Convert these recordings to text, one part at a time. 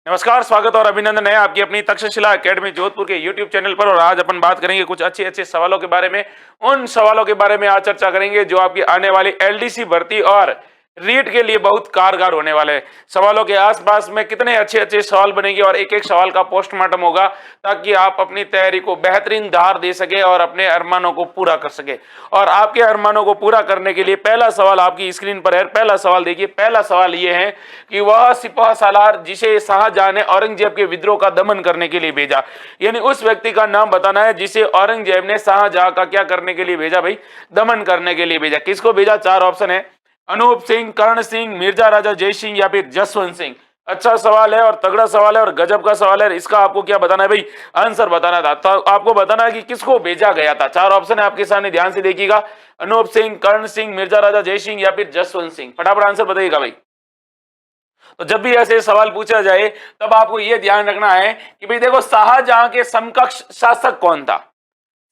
नमस्कार, स्वागत और अभिनंदन है आपकी अपनी तक्षशिला एकेडमी जोधपुर के YouTube चैनल पर। और आज अपन बात करेंगे कुछ अच्छे अच्छे सवालों के बारे में। उन सवालों के बारे में आज चर्चा करेंगे जो आपकी आने वाली एलडीसी भर्ती और रीट के लिए बहुत कारगर होने वाले हैं। सवालों के आसपास में कितने अच्छे अच्छे सवाल बनेंगे और एक एक सवाल का पोस्टमार्टम होगा ताकि आप अपनी तैयारी को बेहतरीन धार दे सके और अपने अरमानों को पूरा कर सके। और आपके अरमानों को पूरा करने के लिए पहला सवाल आपकी स्क्रीन पर है। पहला सवाल देखिए। पहला सवाल ये है कि वह सिपाह सालार जिसे शाहजहां ने औरंगजेब के विद्रोह का दमन करने के लिए भेजा, यानी उस व्यक्ति का नाम बताना है जिसे औरंगजेब ने शाहजहां का क्या करने के लिए भेजा भाई? दमन करने के लिए भेजा। किसको भेजा? चार ऑप्शन है, अनूप सिंह, कर्ण सिंह, मिर्जा राजा जय सिंह या फिर जसवंत सिंह। अच्छा सवाल है और तगड़ा सवाल है और गजब का सवाल है। इसका आपको क्या बताना है भाई? आंसर बताना था। तो आपको बताना है कि किसको भेजा गया था। चार ऑप्शन है आपके सामने, ध्यान से देखिएगा। अनूप सिंह, कर्ण सिंह, मिर्जा राजा जय सिंह या फिर जसवंत सिंह। फटाफट आंसर बताइएगा भाई। तो जब भी ऐसे सवाल पूछा जाए तब आपको यह ध्यान रखना है कि भाई देखो, शाहजहां के समकक्ष शासक कौन था?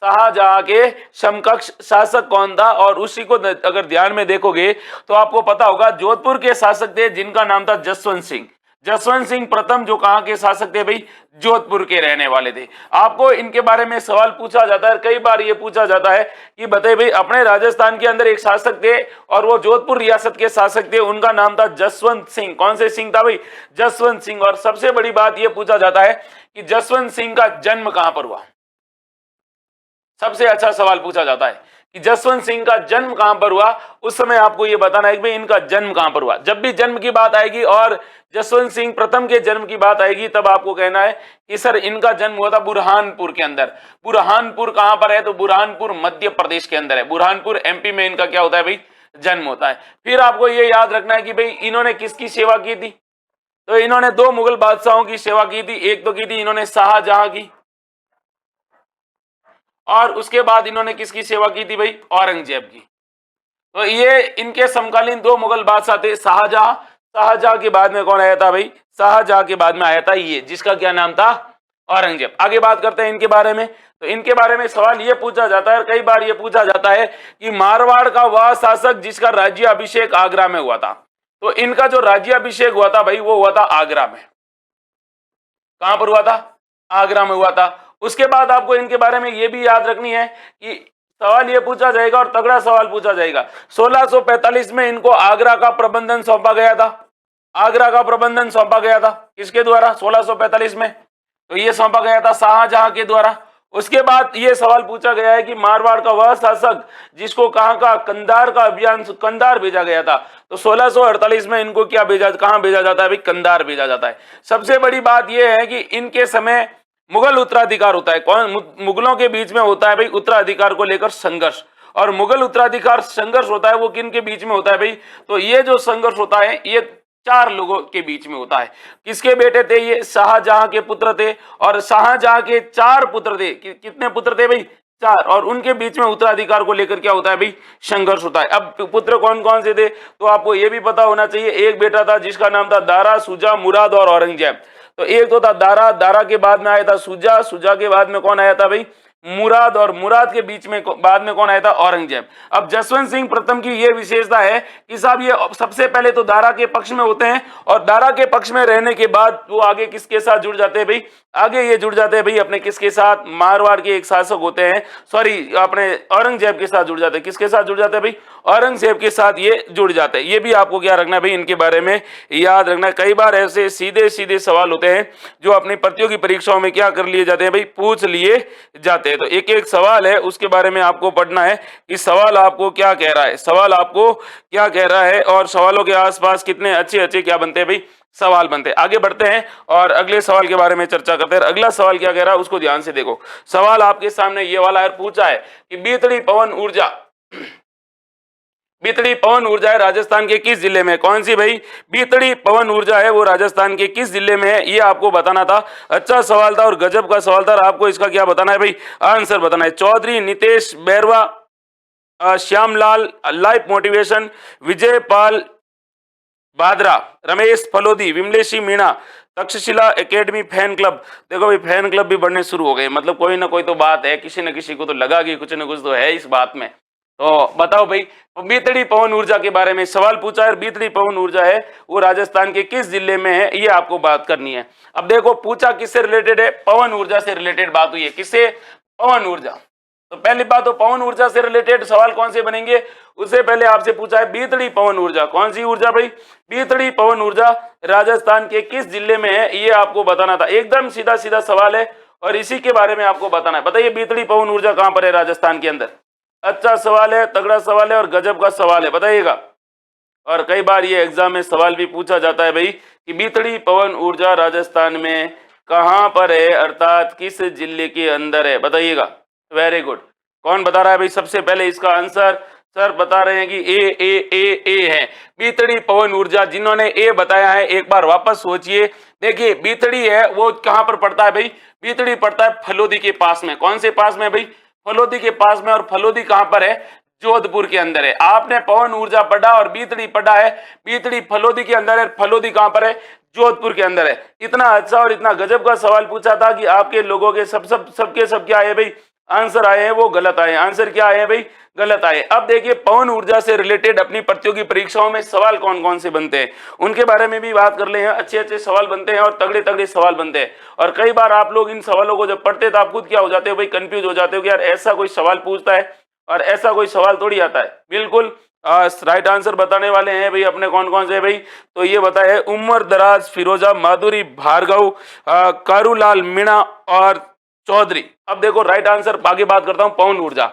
शाहजहां के समकक्ष शासक कौन था? और उसी को अगर ध्यान में देखोगे तो आपको पता होगा जोधपुर के शासक थे जिनका नाम था जसवंत सिंह। जसवंत सिंह प्रथम जो कहां के शासक थे भाई? जोधपुर के रहने वाले थे। आपको इनके बारे में सवाल पूछा जाता है, कई बार ये पूछा जाता है कि बताइए भाई, अपने राजस्थान के अंदर एक शासक थे और वो जोधपुर रियासत के शासक थे, उनका नाम था जसवंत सिंह। कौन से सिंह था भाई? जसवंत सिंह। और सबसे बड़ी बात यह पूछा जाता है कि जसवंत सिंह का जन्म कहां पर हुआ? सबसे अच्छा सवाल पूछा जाता है कि जसवंत सिंह का जन्म कहां पर हुआ। उस समय आपको यह बताना है कि भाई इनका जन्म कहां पर हुआ। जब भी जन्म की बात आएगी और जसवंत सिंह प्रथम के जन्म की बात आएगी तब आपको कहना है कि सर इनका जन्म हुआ था बुरहानपुर के अंदर। बुरहानपुर कहां पर है? तो बुरहानपुर मध्य प्रदेश के अंदर है। बुरहानपुर एमपी में इनका क्या होता है भाई? जन्म होता है। फिर आपको यह याद रखना है कि भाई इन्होंने किसकी सेवा की थी? तो इन्होंने दो मुगल बादशाहों की सेवा की थी। एक तो की थी इन्होंने शाहजहां की, और उसके बाद इन्होंने किसकी सेवा की थी भाई? औरंगजेब की। तो ये इनके समकालीन दो मुगल बादशाह थे, शाहजहां। शाहजहां के बाद में कौन आया था भाई? शाहजहां के बाद में आया था ये, जिसका क्या नाम था? औरंगजेब। आगे बात करते हैं इनके बारे में। तो इनके बारे में सवाल ये पूछा जाता है, कई बार ये पूछा जाता है कि मारवाड़ का वह शासक जिसका राज्य अभिषेक आगरा में हुआ था। तो इनका जो राज्य अभिषेक हुआ था भाई वो हुआ था आगरा में। कहां पर हुआ था? आगरा में हुआ था। उसके बाद आपको इनके बारे में यह भी याद रखनी है कि सवाल यह पूछा जाएगा और तगड़ा सवाल पूछा जाएगा। 1645 में इनको आगरा का प्रबंधन सौंपा गया था। आगरा का प्रबंधन सौंपा गया था किसके द्वारा? 1645 में तो यह सौंपा गया था शाहजहां के द्वारा। उसके बाद यह सवाल पूछा गया है कि मारवाड़ का वह शासक जिसको कहां का कंधार का अभियान, कंधार भेजा गया था। तो 1648 में इनको क्या भेजा, कहां भेजा जाता है भाई? कंधार भेजा जाता है। सबसे बड़ी बात यह है कि इनके समय मुगल उत्तराधिकार होता है। कौन? मुगलों के बीच में होता है भाई उत्तराधिकार को लेकर संघर्ष। और मुगल उत्तराधिकार संघर्ष होता है वो किन के बीच में होता है भाई? तो ये जो संघर्ष होता है ये चार लोगों के बीच में होता है। किसके बेटे थे ये? शाहजहां के पुत्र थे। और शाहजहां के चार पुत्र थे। कितने पुत्र थे भाई? चार। और उनके बीच में उत्तराधिकार को लेकर क्या होता है भाई? संघर्ष होता है। अब पुत्र कौन कौन से थे? तो आपको यह भी पता होना चाहिए। एक बेटा था जिसका नाम था दारा, शुजा, मुराद और औरंगजेब। तो एक तो था दारा, दारा के बाद में आया था शुजा, शुजा के बाद में कौन आया था भाई? मुराद, और मुराद के बीच में बाद में कौन आया था? औरंगजेब। अब जसवंत सिंह प्रथम की यह विशेषता है कि साहब ये सबसे पहले तो दारा के पक्ष में होते हैं और दारा के पक्ष में रहने के बाद वो आगे किसके साथ जुड़ जाते हैं भाई? आगे ये जुड़ जाते हैं भाई अपने किसके साथ? मारवाड़ के एक शासक होते हैं, सॉरी अपने औरंगजेब के साथ जुड़ जाते हैं। किसके साथ जुड़ जाते हैं भाई? औरंगजेब के साथ ये जुड़ जाते हैं। ये भी आपको क्या रखना है भाई? इनके बारे में याद रखना है। कई बार ऐसे सीधे सीधे सवाल होते हैं जो अपनी प्रतियोगी परीक्षाओं में क्या कर लिए जाते हैं भाई? पूछ लिए जाते हैं। तो एक एक सवाल है उसके बारे में आपको पढ़ना है कि सवाल आपको क्या कह रहा है, सवाल आपको क्या कह रहा है और सवालों के आसपास कितने अच्छे अच्छे क्या बनते हैं भाई? सवाल बनते हैं। आगे बढ़ते हैं और अगले सवाल के बारे में चर्चा करते हैं। अगला सवाल क्या कह रहा है उसको ध्यान से देखो। सवाल आपके सामने ये वाला है, पूछा है कि बीतड़ी पवन ऊर्जा, बीतड़ी पवन ऊर्जा है राजस्थान के किस जिले में? कौन सी भाई? बीतड़ी पवन ऊर्जा है वो राजस्थान के किस जिले में है? ये आपको बताना था। अच्छा सवाल था और गजब का सवाल था। आपको इसका क्या बताना है भाई? आंसर बताना है। Chaudhary Nitesh Bairwa, Shyamlal life motivation, Vijay Pal Bhadra, Ramesh Phalodi, Vimleshi Meena, Takshashila academy fan club. देखो भाई फैन क्लब भी बढ़ने शुरू हो गए, मतलब कोई ना कोई तो बात है, किसी न किसी को तो लगा कि कुछ न कुछ तो है इस बात में। तो बताओ भाई, बीतड़ी पवन ऊर्जा के बारे में सवाल पूछा है। बीतड़ी पवन ऊर्जा है वो राजस्थान के किस जिले में है, ये आपको बात करनी है। अब देखो पूछा किससे रिलेटेड है, पवन ऊर्जा से रिलेटेड बात हुई है। किससे? पवन ऊर्जा। तो पहली बात तो पवन ऊर्जा से रिलेटेड सवाल कौन से बनेंगे, उससे पहले आपसे पूछा है बीतड़ी पवन ऊर्जा। कौन सी ऊर्जा भाई? बीतड़ी पवन ऊर्जा राजस्थान के किस जिले में है, ये आपको बताना था। एकदम सीधा सीधा सवाल है और इसी के बारे में आपको बताना है। बताइए बीतड़ी पवन ऊर्जा कहां पर है राजस्थान के अंदर? अच्छा सवाल है, तगड़ा सवाल है और गजब का सवाल है, बताइएगा। और कई बार ये एग्जाम में सवाल भी पूछा जाता है भाई कि बीतड़ी पवन ऊर्जा राजस्थान में कहां पर है, अर्थात किस जिले के अंदर है, बताइएगा। Very good. कौन बता रहा है भाई सबसे पहले इसका आंसर? सर बता रहे हैं कि ए है बीतड़ी पवन ऊर्जा। जिन्होंने ए बताया है एक बार वापस सोचिए। देखिए बीतड़ी है वो कहां पर पड़ता है भाई? बीतड़ी पड़ता है फलोदी के पास में। कौन से पास में भाई? फलोदी के पास में। और फलोदी कहां पर है? जोधपुर के अंदर है। आपने पवन ऊर्जा पढ़ा और बीतड़ी पढ़ा है, बीतड़ी फलोदी के अंदर है, फलोदी कहां पर है? जोधपुर के अंदर है। इतना अच्छा और इतना गजब का सवाल पूछा था कि आपके लोगों के सब क्या आए भाई? आंसर आए हैं वो गलत आए। आंसर क्या आए हैं भाई? गलत आए। अब देखिए पवन ऊर्जा से रिलेटेड अपनी प्रतियोगी परीक्षाओं में सवाल कौन कौन से बनते हैं उनके बारे में भी बात कर ले हैं। अच्छे अच्छे सवाल बनते हैं और तगड़े तगड़े सवाल बनते हैं। और कई बार आप लोग इन सवालों को जब पढ़ते तो आप खुद क्या हो जाते हो भाई? कंफ्यूज हो जाते हो कि यार ऐसा कोई सवाल पूछता है और ऐसा कोई सवाल थोड़ी आता है। बिल्कुल राइट आंसर बताने वाले हैं भाई अपने कौन कौन से भाई? तो ये बताए उमर दराज, फिरोजा, माधुरी भार्गव, कारूलाल मीणा और चौधरी। अब देखो राइट आंसर आगे बात करता हूं पवन ऊर्जा।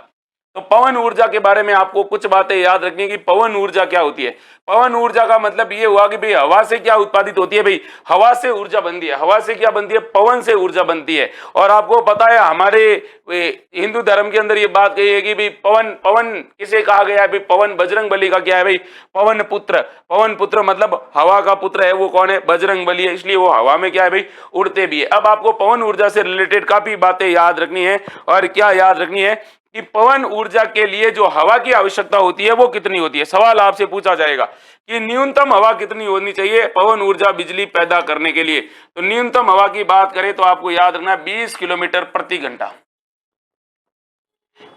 तो पवन ऊर्जा के बारे में आपको कुछ बातें याद रखनी कि पवन ऊर्जा क्या होती है। पवन ऊर्जा का मतलब ये हुआ कि भाई हवा से क्या उत्पादित होती है भाई? हवा से ऊर्जा बनती है। हवा से क्या बनती है? पवन से ऊर्जा बनती है। और आपको पता है हमारे हिंदू धर्म के अंदर ये बात कही है कि भाई पवन पवन किसे कहा गया है भाई? पवन बजरंग बली का क्या है भाई? पवन पुत्र। पवन पुत्र मतलब हवा का पुत्र है, वो कौन है? बजरंग बली है, इसलिए वो हवा में क्या है भाई? उड़ते भी है। अब आपको पवन ऊर्जा से रिलेटेड काफी बातें याद रखनी है। और क्या याद रखनी है कि पवन ऊर्जा के लिए जो हवा की आवश्यकता होती है वो कितनी होती है। सवाल आपसे पूछा जाएगा कि न्यूनतम हवा कितनी होनी चाहिए पवन ऊर्जा बिजली पैदा करने के लिए। तो न्यूनतम हवा की बात करें तो आपको याद रखना है 20 किलोमीटर प्रति घंटा।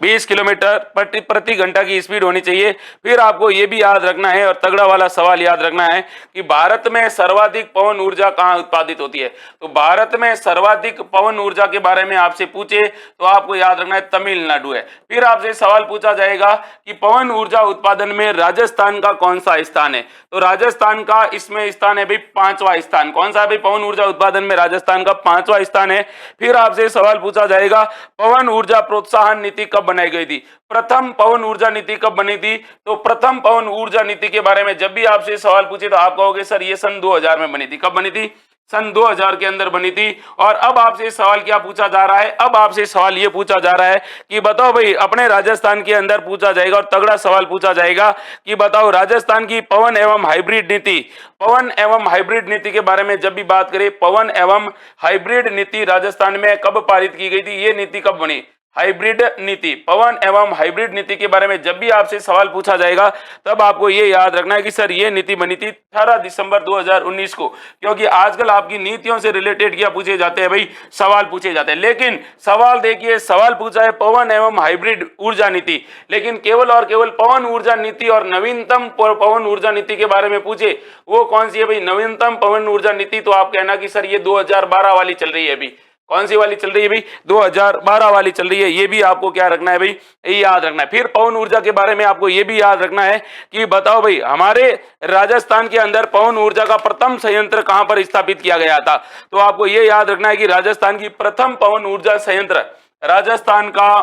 20 किलोमीटर प्रति घंटा की स्पीड होनी चाहिए। फिर आपको यह भी याद रखना है और तगड़ा वाला सवाल याद रखना है कि भारत में सर्वाधिक पवन ऊर्जा कहां उत्पादित होती है। तो भारत में सर्वाधिक पवन ऊर्जा के बारे में आपसे पूछे तो आपको याद रखना है तमिलनाडु है। फिर आपसे सवाल पूछा जाएगा कि पवन ऊर्जा उत्पादन में राजस्थान का कौन सा स्थान है। तो राजस्थान का इसमें स्थान है भाई 5वां स्थान। कौन सा है भाई? पवन ऊर्जा उत्पादन में राजस्थान का 5वां स्थान है। फिर आपसे सवाल पूछा जाएगा पवन ऊर्जा प्रोत्साहन नीति कब बनाई गई थी। प्रथम पवन ऊर्जा नीति कब बनी थी? तो प्रथम पवन ऊर्जा नीति के बारे में जब भी आपसे सवाल पूछे तो आप कहोगे सर ये सन 2000 में बनी थी। कब बनी थी? सन 2000 के अंदर बनी थी। और अब आपसे सवाल क्या पूछा जा रहा है? अब आपसे सवाल ये पूछा जा रहा है कि बताओ भाई अपने राजस्थान के अंदर पूछा जाएगा और तगड़ा सवाल पूछा जाएगा कि बताओ राजस्थान की पवन एवं हाइब्रिड नीति। पवन एवं हाइब्रिड नीति के बारे में जब भी बात करें, पवन एवं हाइब्रिड नीति राजस्थान में कब पारित की गई थी? ये नीति कब बनी? हाइब्रिड नीति। पवन एवं हाइब्रिड नीति के बारे में जब भी आपसे सवाल पूछा जाएगा तब आपको ये याद रखना है कि सर ये नीति बनी थी 18 दिसंबर 2019 को। क्योंकि आजकल आपकी नीतियों से रिलेटेड क्या पूछे जाते हैं भाई? सवाल पूछे जाते हैं। लेकिन सवाल देखिए, सवाल पूछा है पवन एवं हाइब्रिड ऊर्जा नीति, लेकिन केवल और केवल पवन ऊर्जा नीति और नवीनतम पवन ऊर्जा नीति के बारे में पूछे। वो कौन सी है भाई? नवीनतम पवन ऊर्जा नीति। तो आप कहना कि सर ये 2012 वाली चल रही है अभी। कौन सी वाली चल रही है भाई? 2012 वाली चल रही है। ये भी आपको क्या रखना है भाई? याद रखना है। फिर पवन ऊर्जा के बारे में आपको ये भी याद रखना है कि बताओ भाई हमारे राजस्थान के अंदर पवन ऊर्जा का प्रथम संयंत्र कहां पर स्थापित किया गया था। तो आपको ये याद रखना है कि राजस्थान की प्रथम पवन ऊर्जा संयंत्र, राजस्थान का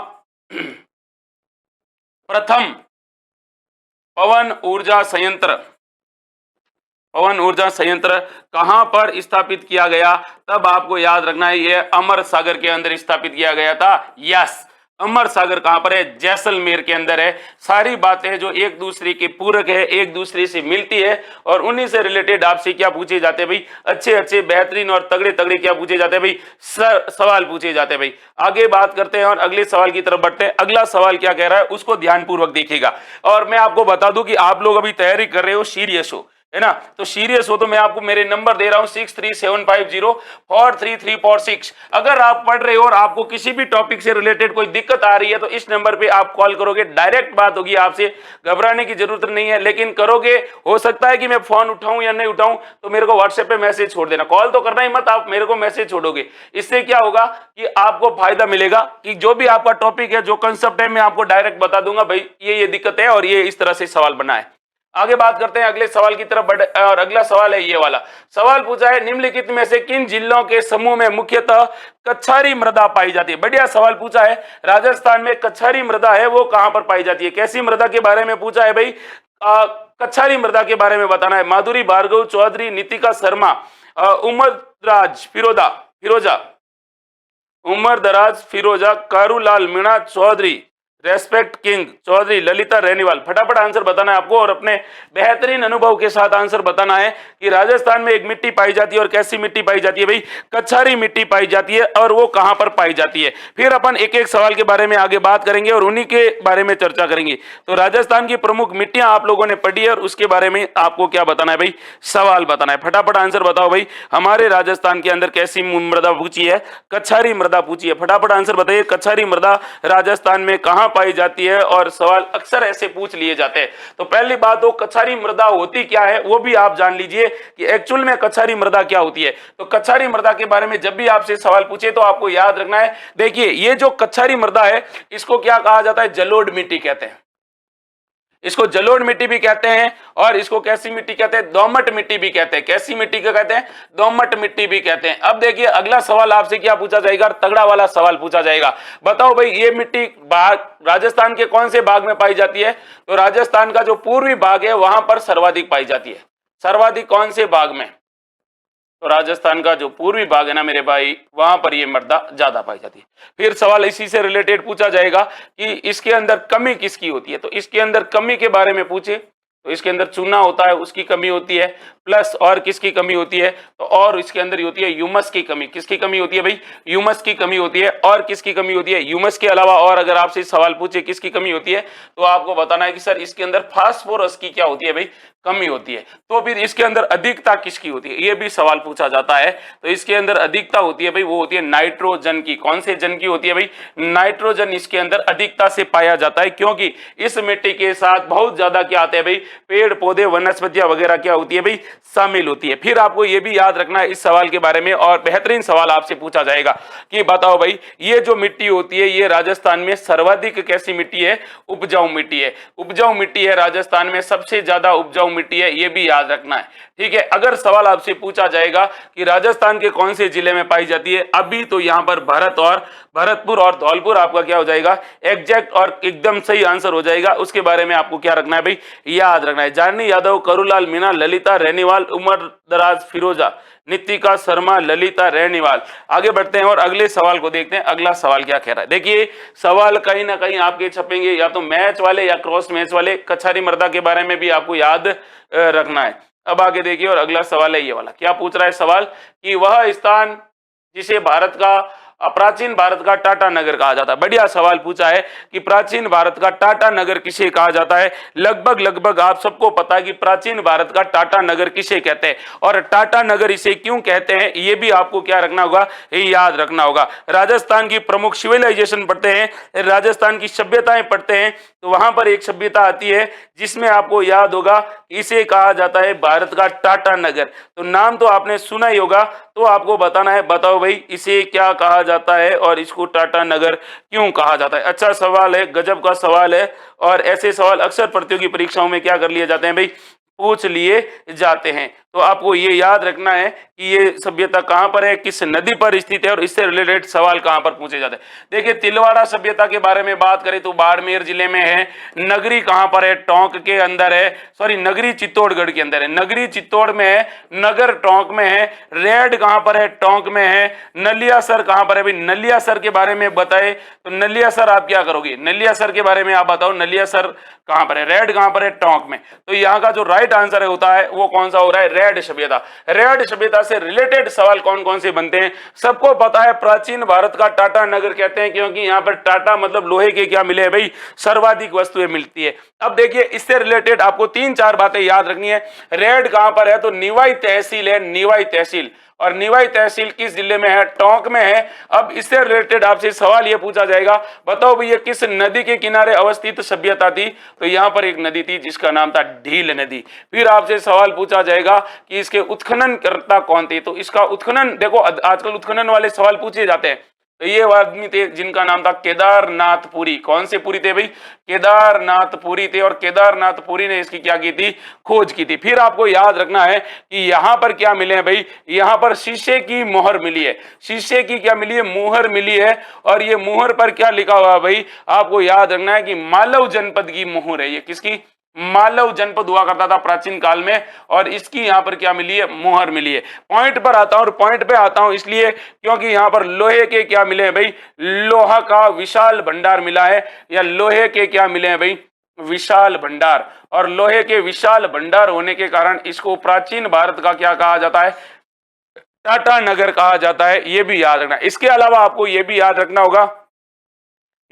प्रथम पवन ऊर्जा संयंत्र कहां पर स्थापित किया गया? तब आपको याद रखना है ये अमर सागर के अंदर स्थापित किया गया था। यस, अमर सागर कहां पर है? जैसलमेर के अंदर है। सारी बातें जो एक दूसरे के पूरक है, एक दूसरे से मिलती है और उन्हीं से रिलेटेड आपसे क्या पूछे जाते हैं भाई? अच्छे अच्छे बेहतरीन और तगड़े तगड़े क्या पूछे जाते हैं भाई? सवाल पूछे जाते हैं भाई। आगे बात करते हैं और अगले सवाल की तरफ बढ़ते हैं। अगला सवाल क्या कह रहा है उसको ध्यानपूर्वक देखिएगा। और मैं आपको बता दूं कि आप लोग अभी तैयारी कर रहे हो, सीरियस हो, है ना। तो सीरियस हो तो मैं आपको मेरे नंबर दे रहा हूं 6375043346। अगर आप पढ़ रहे हो और आपको किसी भी टॉपिक से रिलेटेड कोई दिक्कत आ रही है तो इस नंबर पे आप कॉल करोगे, डायरेक्ट बात होगी आपसे, घबराने की जरूरत नहीं है। लेकिन करोगे, हो सकता है कि मैं फोन उठाऊं या नहीं उठाऊं, तो मेरे को व्हाट्सएप पे मैसेज छोड़ देना, कॉल तो करना ही मत, आप मेरे को मैसेज छोड़ोगे। इससे क्या होगा कि आपको फायदा मिलेगा कि जो भी आपका टॉपिक है, जो कंसेप्ट है, मैं आपको डायरेक्ट बता दूंगा भाई ये दिक्कत है और ये इस तरह से सवाल बना है। आगे बात करते हैं अगले सवाल की तरफ बढ़े और अगला सवाल है ये वाला। सवाल पूछा है निम्नलिखित में से किन जिलों के समूह में मुख्यतः कच्छारी मृदा पाई जाती है। बढ़िया सवाल पूछा है। राजस्थान में कच्छारी मृदा है वो कहां पर पाई जाती है, कैसी मृदा के बारे में पूछा है भाई, कच्छारी मृदा के बारे में बताना है। माधुरी भार्गव चौधरी, नितिका शर्मा, उमरदराज फिरोजा, कारूलाल मीणा चौधरी, रेस्पेक्ट किंग चौधरी, ललिता रेनीवाल। फटाफट आंसर बताना है आपको और अपने बेहतरीन अनुभव के साथ आंसर बताना है कि राजस्थान में एक मिट्टी पाई जाती है और कैसी मिट्टी पाई जाती है भाई, कच्छारी मिट्टी पाई जाती है और वो कहां पर पाई जाती है। फिर अपन एक एक सवाल के बारे में आगे बात करेंगे और उन्हीं के बारे में चर्चा करेंगे। तो राजस्थान की प्रमुख मिट्टियां आप लोगों ने पढ़ी है और उसके बारे में आपको क्या बताना है भाई, सवाल बताना है। फटाफट आंसर बताओ भाई, हमारे राजस्थान के अंदर कैसी मृदा पूछी है, कच्छारी मृदा पूछी है। फटाफट आंसर बताइए, कच्छारी मृदा राजस्थान में कहां पाई जाती है, और सवाल अक्सर ऐसे पूछ लिए जाते हैं। तो पहली बात तो कच्छारी मृदा होती क्या है वो भी आप जान लीजिए कि एक्चुअल में कच्छारी मृदा क्या होती है। तो कच्छारी मृदा के बारे में जब भी आपसे सवाल पूछे तो आपको याद रखना है, देखिए ये जो कच्छारी मृदा है इसको क्या कहा जाता है, जलोढ़ मिट्टी कहते हैं, इसको जलोढ़ मिट्टी भी कहते हैं और इसको कैसी मिट्टी कहते हैं, दोमट मिट्टी भी कहते हैं। कैसी मिट्टी को कहते हैं, दोमट मिट्टी भी कहते हैं। अब देखिए अगला सवाल आपसे क्या पूछा जाएगा, तगड़ा वाला सवाल पूछा जाएगा। बताओ भाई ये मिट्टी राजस्थान के कौन से भाग में पाई जाती है, तो राजस्थान का जो पूर्वी भाग है वहां पर सर्वाधिक पाई जाती है। सर्वाधिक कौन से भाग में, तो राजस्थान का जो पूर्वी भाग है ना मेरे भाई, वहां पर ये मृदा ज्यादा पाई जाती है। फिर सवाल इसी से रिलेटेड पूछा जाएगा कि इसके अंदर कमी किसकी होती है, तो इसके अंदर कमी के बारे में पूछे तो इसके अंदर चूना होता है उसकी कमी होती है, प्लस और किसकी कमी होती है, तो और इसके अंदर होती है ह्यूमस की कमी। किसकी कमी होती है भाई, ह्यूमस की कमी होती है। और किसकी कमी होती है, ह्यूमस के अलावा और अगर आपसे सवाल पूछे किसकी कमी होती है तो आपको बताना है कि सर इसके अंदर फास्फोरस की क्या होती है भाई, कमी होती है। तो फिर इसके अंदर अधिकता किसकी होती है, ये भी सवाल पूछा जाता है। तो इसके अंदर अधिकता होती है भाई, वो होती है नाइट्रोजन की। कौन से जन की होती है भाई, नाइट्रोजन इसके अंदर अधिकता से पाया जाता है, क्योंकि इस मिट्टी के साथ बहुत ज्यादा क्या आते हैं भाई, पेड़ पौधे वनस्पतियां वगैरह क्या होती है भाई, शामिल होती है। फिर आपको ये भी याद रखना है इस सवाल के बारे में, और बेहतरीन सवाल आपसे पूछा जाएगा कि बताओ भाई ये जो मिट्टी होती है ये राजस्थान में सर्वाधिक कैसी मिट्टी है, उपजाऊ मिट्टी है। उपजाऊ मिट्टी है, राजस्थान में सबसे ज्यादा उपजाऊ मिट्टी है, ये भी याद रखना है। ठीक है, अगर सवाल आपसे पूछा जाएगा कि राजस्थान के कौन से जिले में पाई जाती है, अभी तो यहां पर भरतपुर और धौलपुर आपका क्या हो जाएगा, एग्जैक्ट और एकदम सही आंसर हो जाएगा। उसके बारे में आपको क्या रखना है भाई, याद रखना है। जाननी यादव, करूलाल मीणा, ललिता रेनीवाल, उमरदराज फिरोजा, नितिका शर्मा, ललिता रेनीवाल। आगे बढ़ते हैं और अगले सवाल को देखते हैं। अगला सवाल क्या कह रहा है, देखिए सवाल कहीं ना कहीं आपके छपेंगे या तो मैच वाले या क्रॉस मैच वाले। कच्छारी मृदा के बारे में भी आपको याद रखना है। अब आगे देखिए और अगला सवाल है ये वाला। क्या पूछ रहा है सवाल कि वह स्थान जिसे प्राचीन भारत का टाटा नगर कहा जाता है। बढ़िया सवाल पूछा है कि प्राचीन भारत का टाटा नगर किसे कहा जाता है। लगभग आप सबको पता है कि प्राचीन भारत का टाटा नगर किसे कहते हैं और टाटा नगर इसे क्यों कहते हैं, ये भी आपको क्या रखना होगा, याद रखना होगा। राजस्थान की प्रमुख सिविलाइजेशन पढ़ते हैं, राजस्थान की सभ्यताएं पढ़ते हैं, तो वहां पर एक सभ्यता आती है जिसमें आपको याद होगा इसे कहा जाता है भारत का टाटा नगर। तो नाम तो आपने सुना ही होगा, तो आपको बताना है, बताओ भाई इसे क्या कहा जाता है और इसको टाटा नगर क्यों कहा जाता है। अच्छा सवाल है, गजब का सवाल है, और ऐसे सवाल अक्सर प्रतियोगी परीक्षाओं में क्या कर लिए जाते हैं भाई, पूछ लिए जाते हैं। तो आपको ये याद रखना है कि ये सभ्यता कहां पर है, किस नदी पर स्थित है और इससे रिलेटेड सवाल कहां पर पूछे जाते हैं। देखिए तिलवाड़ा सभ्यता के बारे में बात करें तो बाड़मेर जिले में है। नगरी कहां पर है, टोंक के अंदर है, सॉरी नगरी चित्तौड़गढ़ के अंदर है। नगरी चित्तौड़ में है, नगर टोंक में है। रेड कहां पर है, टोंक में है। नलियासर कहां पर है भाई, नलियासर के बारे में बताए तो नलियासर आप क्या करोगे, नलियासर के बारे में आप बताओ, नलियासर कहां पर है। रेड कहां पर है, टोंक में। तो यहाँ का जो राइट आंसर होता है वो कौन सा हो रहा है, रेड सभ्यता। रेड सभ्यता से रिलेटेड सवाल कौन कौन से बनते हैं? सबको पता है प्राचीन भारत का टाटा नगर कहते हैं, क्योंकि यहाँ पर टाटा मतलब लोहे के क्या मिले हैं भाई, सर्वाधिक वस्तुएं मिलती है। अब देखिए इससे रिलेटेड आपको 3-4 बातें याद रखनी है। रेड कहां पर है? तो निवाई तहसील है, निवाई तहसील। और निवाई तहसील किस जिले में है? टोंक में है। अब इससे रिलेटेड आपसे सवाल यह पूछा जाएगा, बताओ भैया किस नदी के किनारे अवस्थित सभ्यता थी? तो यहां पर एक नदी थी जिसका नाम था ढील नदी। फिर आपसे सवाल पूछा जाएगा कि इसके उत्खनन करता कौन थे? तो इसका उत्खनन, देखो आजकल उत्खनन वाले सवाल पूछे जाते हैं। तो ये आदमी थे जिनका नाम था केदारनाथ पुरी। कौन से पुरी थे भाई? केदारनाथ पुरी थे। और केदारनाथ पुरी ने इसकी क्या की थी? खोज की थी। फिर आपको याद रखना है कि यहां पर क्या मिले हैं भाई? यहां पर शीशे की मोहर मिली है। शीशे की क्या मिली है? मुहर मिली है। और ये मुहर पर क्या लिखा हुआ है भाई? आपको याद रखना है कि मालव जनपद की मुहर है। ये किसकी? मालव जनपद हुआ करता था प्राचीन काल में, और इसकी यहां पर क्या मिली है? मोहर मिली है। पॉइंट पर आता हूं, और पॉइंट पे आता हूं इसलिए क्योंकि यहां पर लोहे के क्या मिले हैं भाई? लोहा का विशाल भंडार मिला है, या लोहे के क्या मिले हैं भाई? विशाल भंडार। और लोहे के विशाल भंडार होने के कारण इसको प्राचीन भारत का क्या कहा जाता है? टाटा नगर कहा जाता है। यह भी याद रखना। इसके अलावा आपको यह भी याद रखना होगा,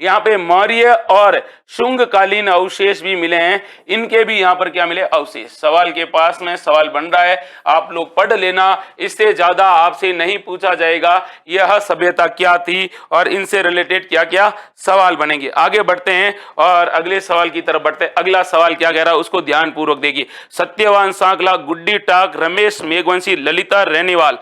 यहाँ पे मौर्य और शुंगकालीन अवशेष भी मिले हैं। इनके भी यहाँ पर क्या मिले? अवशेष। सवाल के पास में सवाल बन रहा है, आप लोग पढ़ लेना, इससे ज्यादा आपसे नहीं पूछा जाएगा यह सभ्यता क्या थी और इनसे रिलेटेड क्या क्या सवाल बनेंगे। आगे बढ़ते हैं और अगले सवाल की तरफ बढ़ते हैं। अगला सवाल क्या कह रहा है उसको ध्यान पूर्वक देखिए। सत्यवान सांकला, गुड्डी टाक, रमेश मेघवंशी, ललिता रेनीवाल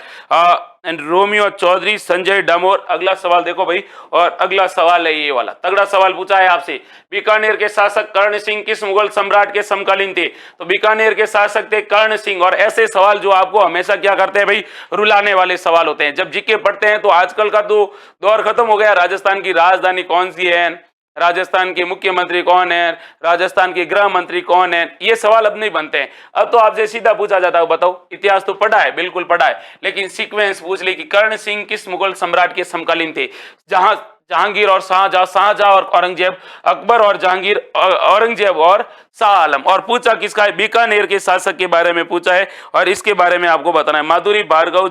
एंड रोमियो चौधरी, संजय डामोर। अगला सवाल देखो भाई, और अगला सवाल है ये वाला, तगड़ा सवाल पूछा है आपसे। बीकानेर के शासक कर्ण सिंह किस मुगल सम्राट के समकालीन थे? तो बीकानेर के शासक थे कर्ण सिंह। और ऐसे सवाल जो आपको हमेशा क्या करते हैं भाई? रुलाने वाले सवाल होते हैं। जब जीके पढ़ते हैं तो आजकल का तो दौर खत्म हो गया, राजस्थान की राजधानी कौन सी है, राजस्थान के मुख्यमंत्री कौन है, राजस्थान के गृह मंत्री कौन है, ये सवाल अब नहीं बनते हैं। अब तो आपसे सीधा पूछा जाता है, बताओ इतिहास तो पढ़ा है, बिल्कुल पढ़ा है, लेकिन सीक्वेंस पूछ ले कि कर्ण सिंह किस मुगल सम्राट के समकालीन थे? जहां जहांगीर और शाहजहां, शाहजहां और औरंगजेब, अकबर और जहांगीर, औरंगजेब और शाह आलम। और पूछा किसका है? बीकानेर के शासक के बारे में पूछा है, और इसके बारे में आपको बताना है। माधुरी भार्गव,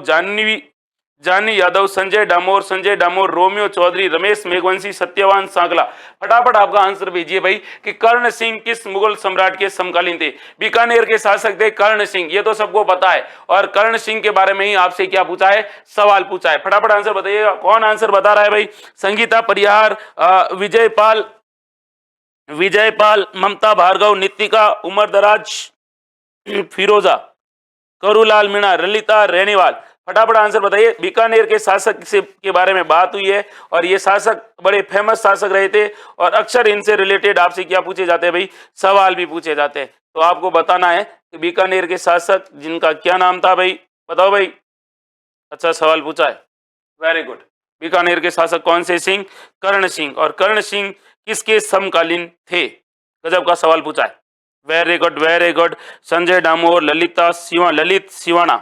जानी यादव, संजय डामोर, रोमियो चौधरी, रमेश मेघवंशी, सत्यवान सांकला। फटाफट आपका आंसर भेजिए भाई कि कर्ण सिंह किस मुगल सम्राट के समकालीन थे? बीकानेर के शासक थे कर्ण सिंह, ये तो सबको पता है। और कर्ण सिंह के बारे में ही आपसे क्या पूछा है? सवाल पूछा है। फटाफट आंसर बताइएगा। कौन आंसर बता रहा है भाई? संगीता परिहार, विजयपाल, ममता भार्गव, नितिका, उमर दराज, फिरोजा, करूलाल मीणा, ललिता रेनीवाल। फटाफट आंसर बताइए। बीकानेर के शासक से के बारे में बात हुई है, और ये शासक बड़े फेमस शासक रहे थे, और अक्सर इनसे रिलेटेड आपसे क्या पूछे जाते हैं भाई? सवाल भी पूछे जाते हैं। तो आपको बताना है कि बीकानेर के शासक जिनका क्या नाम था भाई? बताओ भाई। अच्छा सवाल पूछा है, वेरी गुड। बीकानेर के शासक कौन से सिंह? कर्ण सिंह। और कर्ण सिंह किसके समकालीन थे? गजब का सवाल पूछा है, very good very good. Sanjay Damor, Lalit Siwana.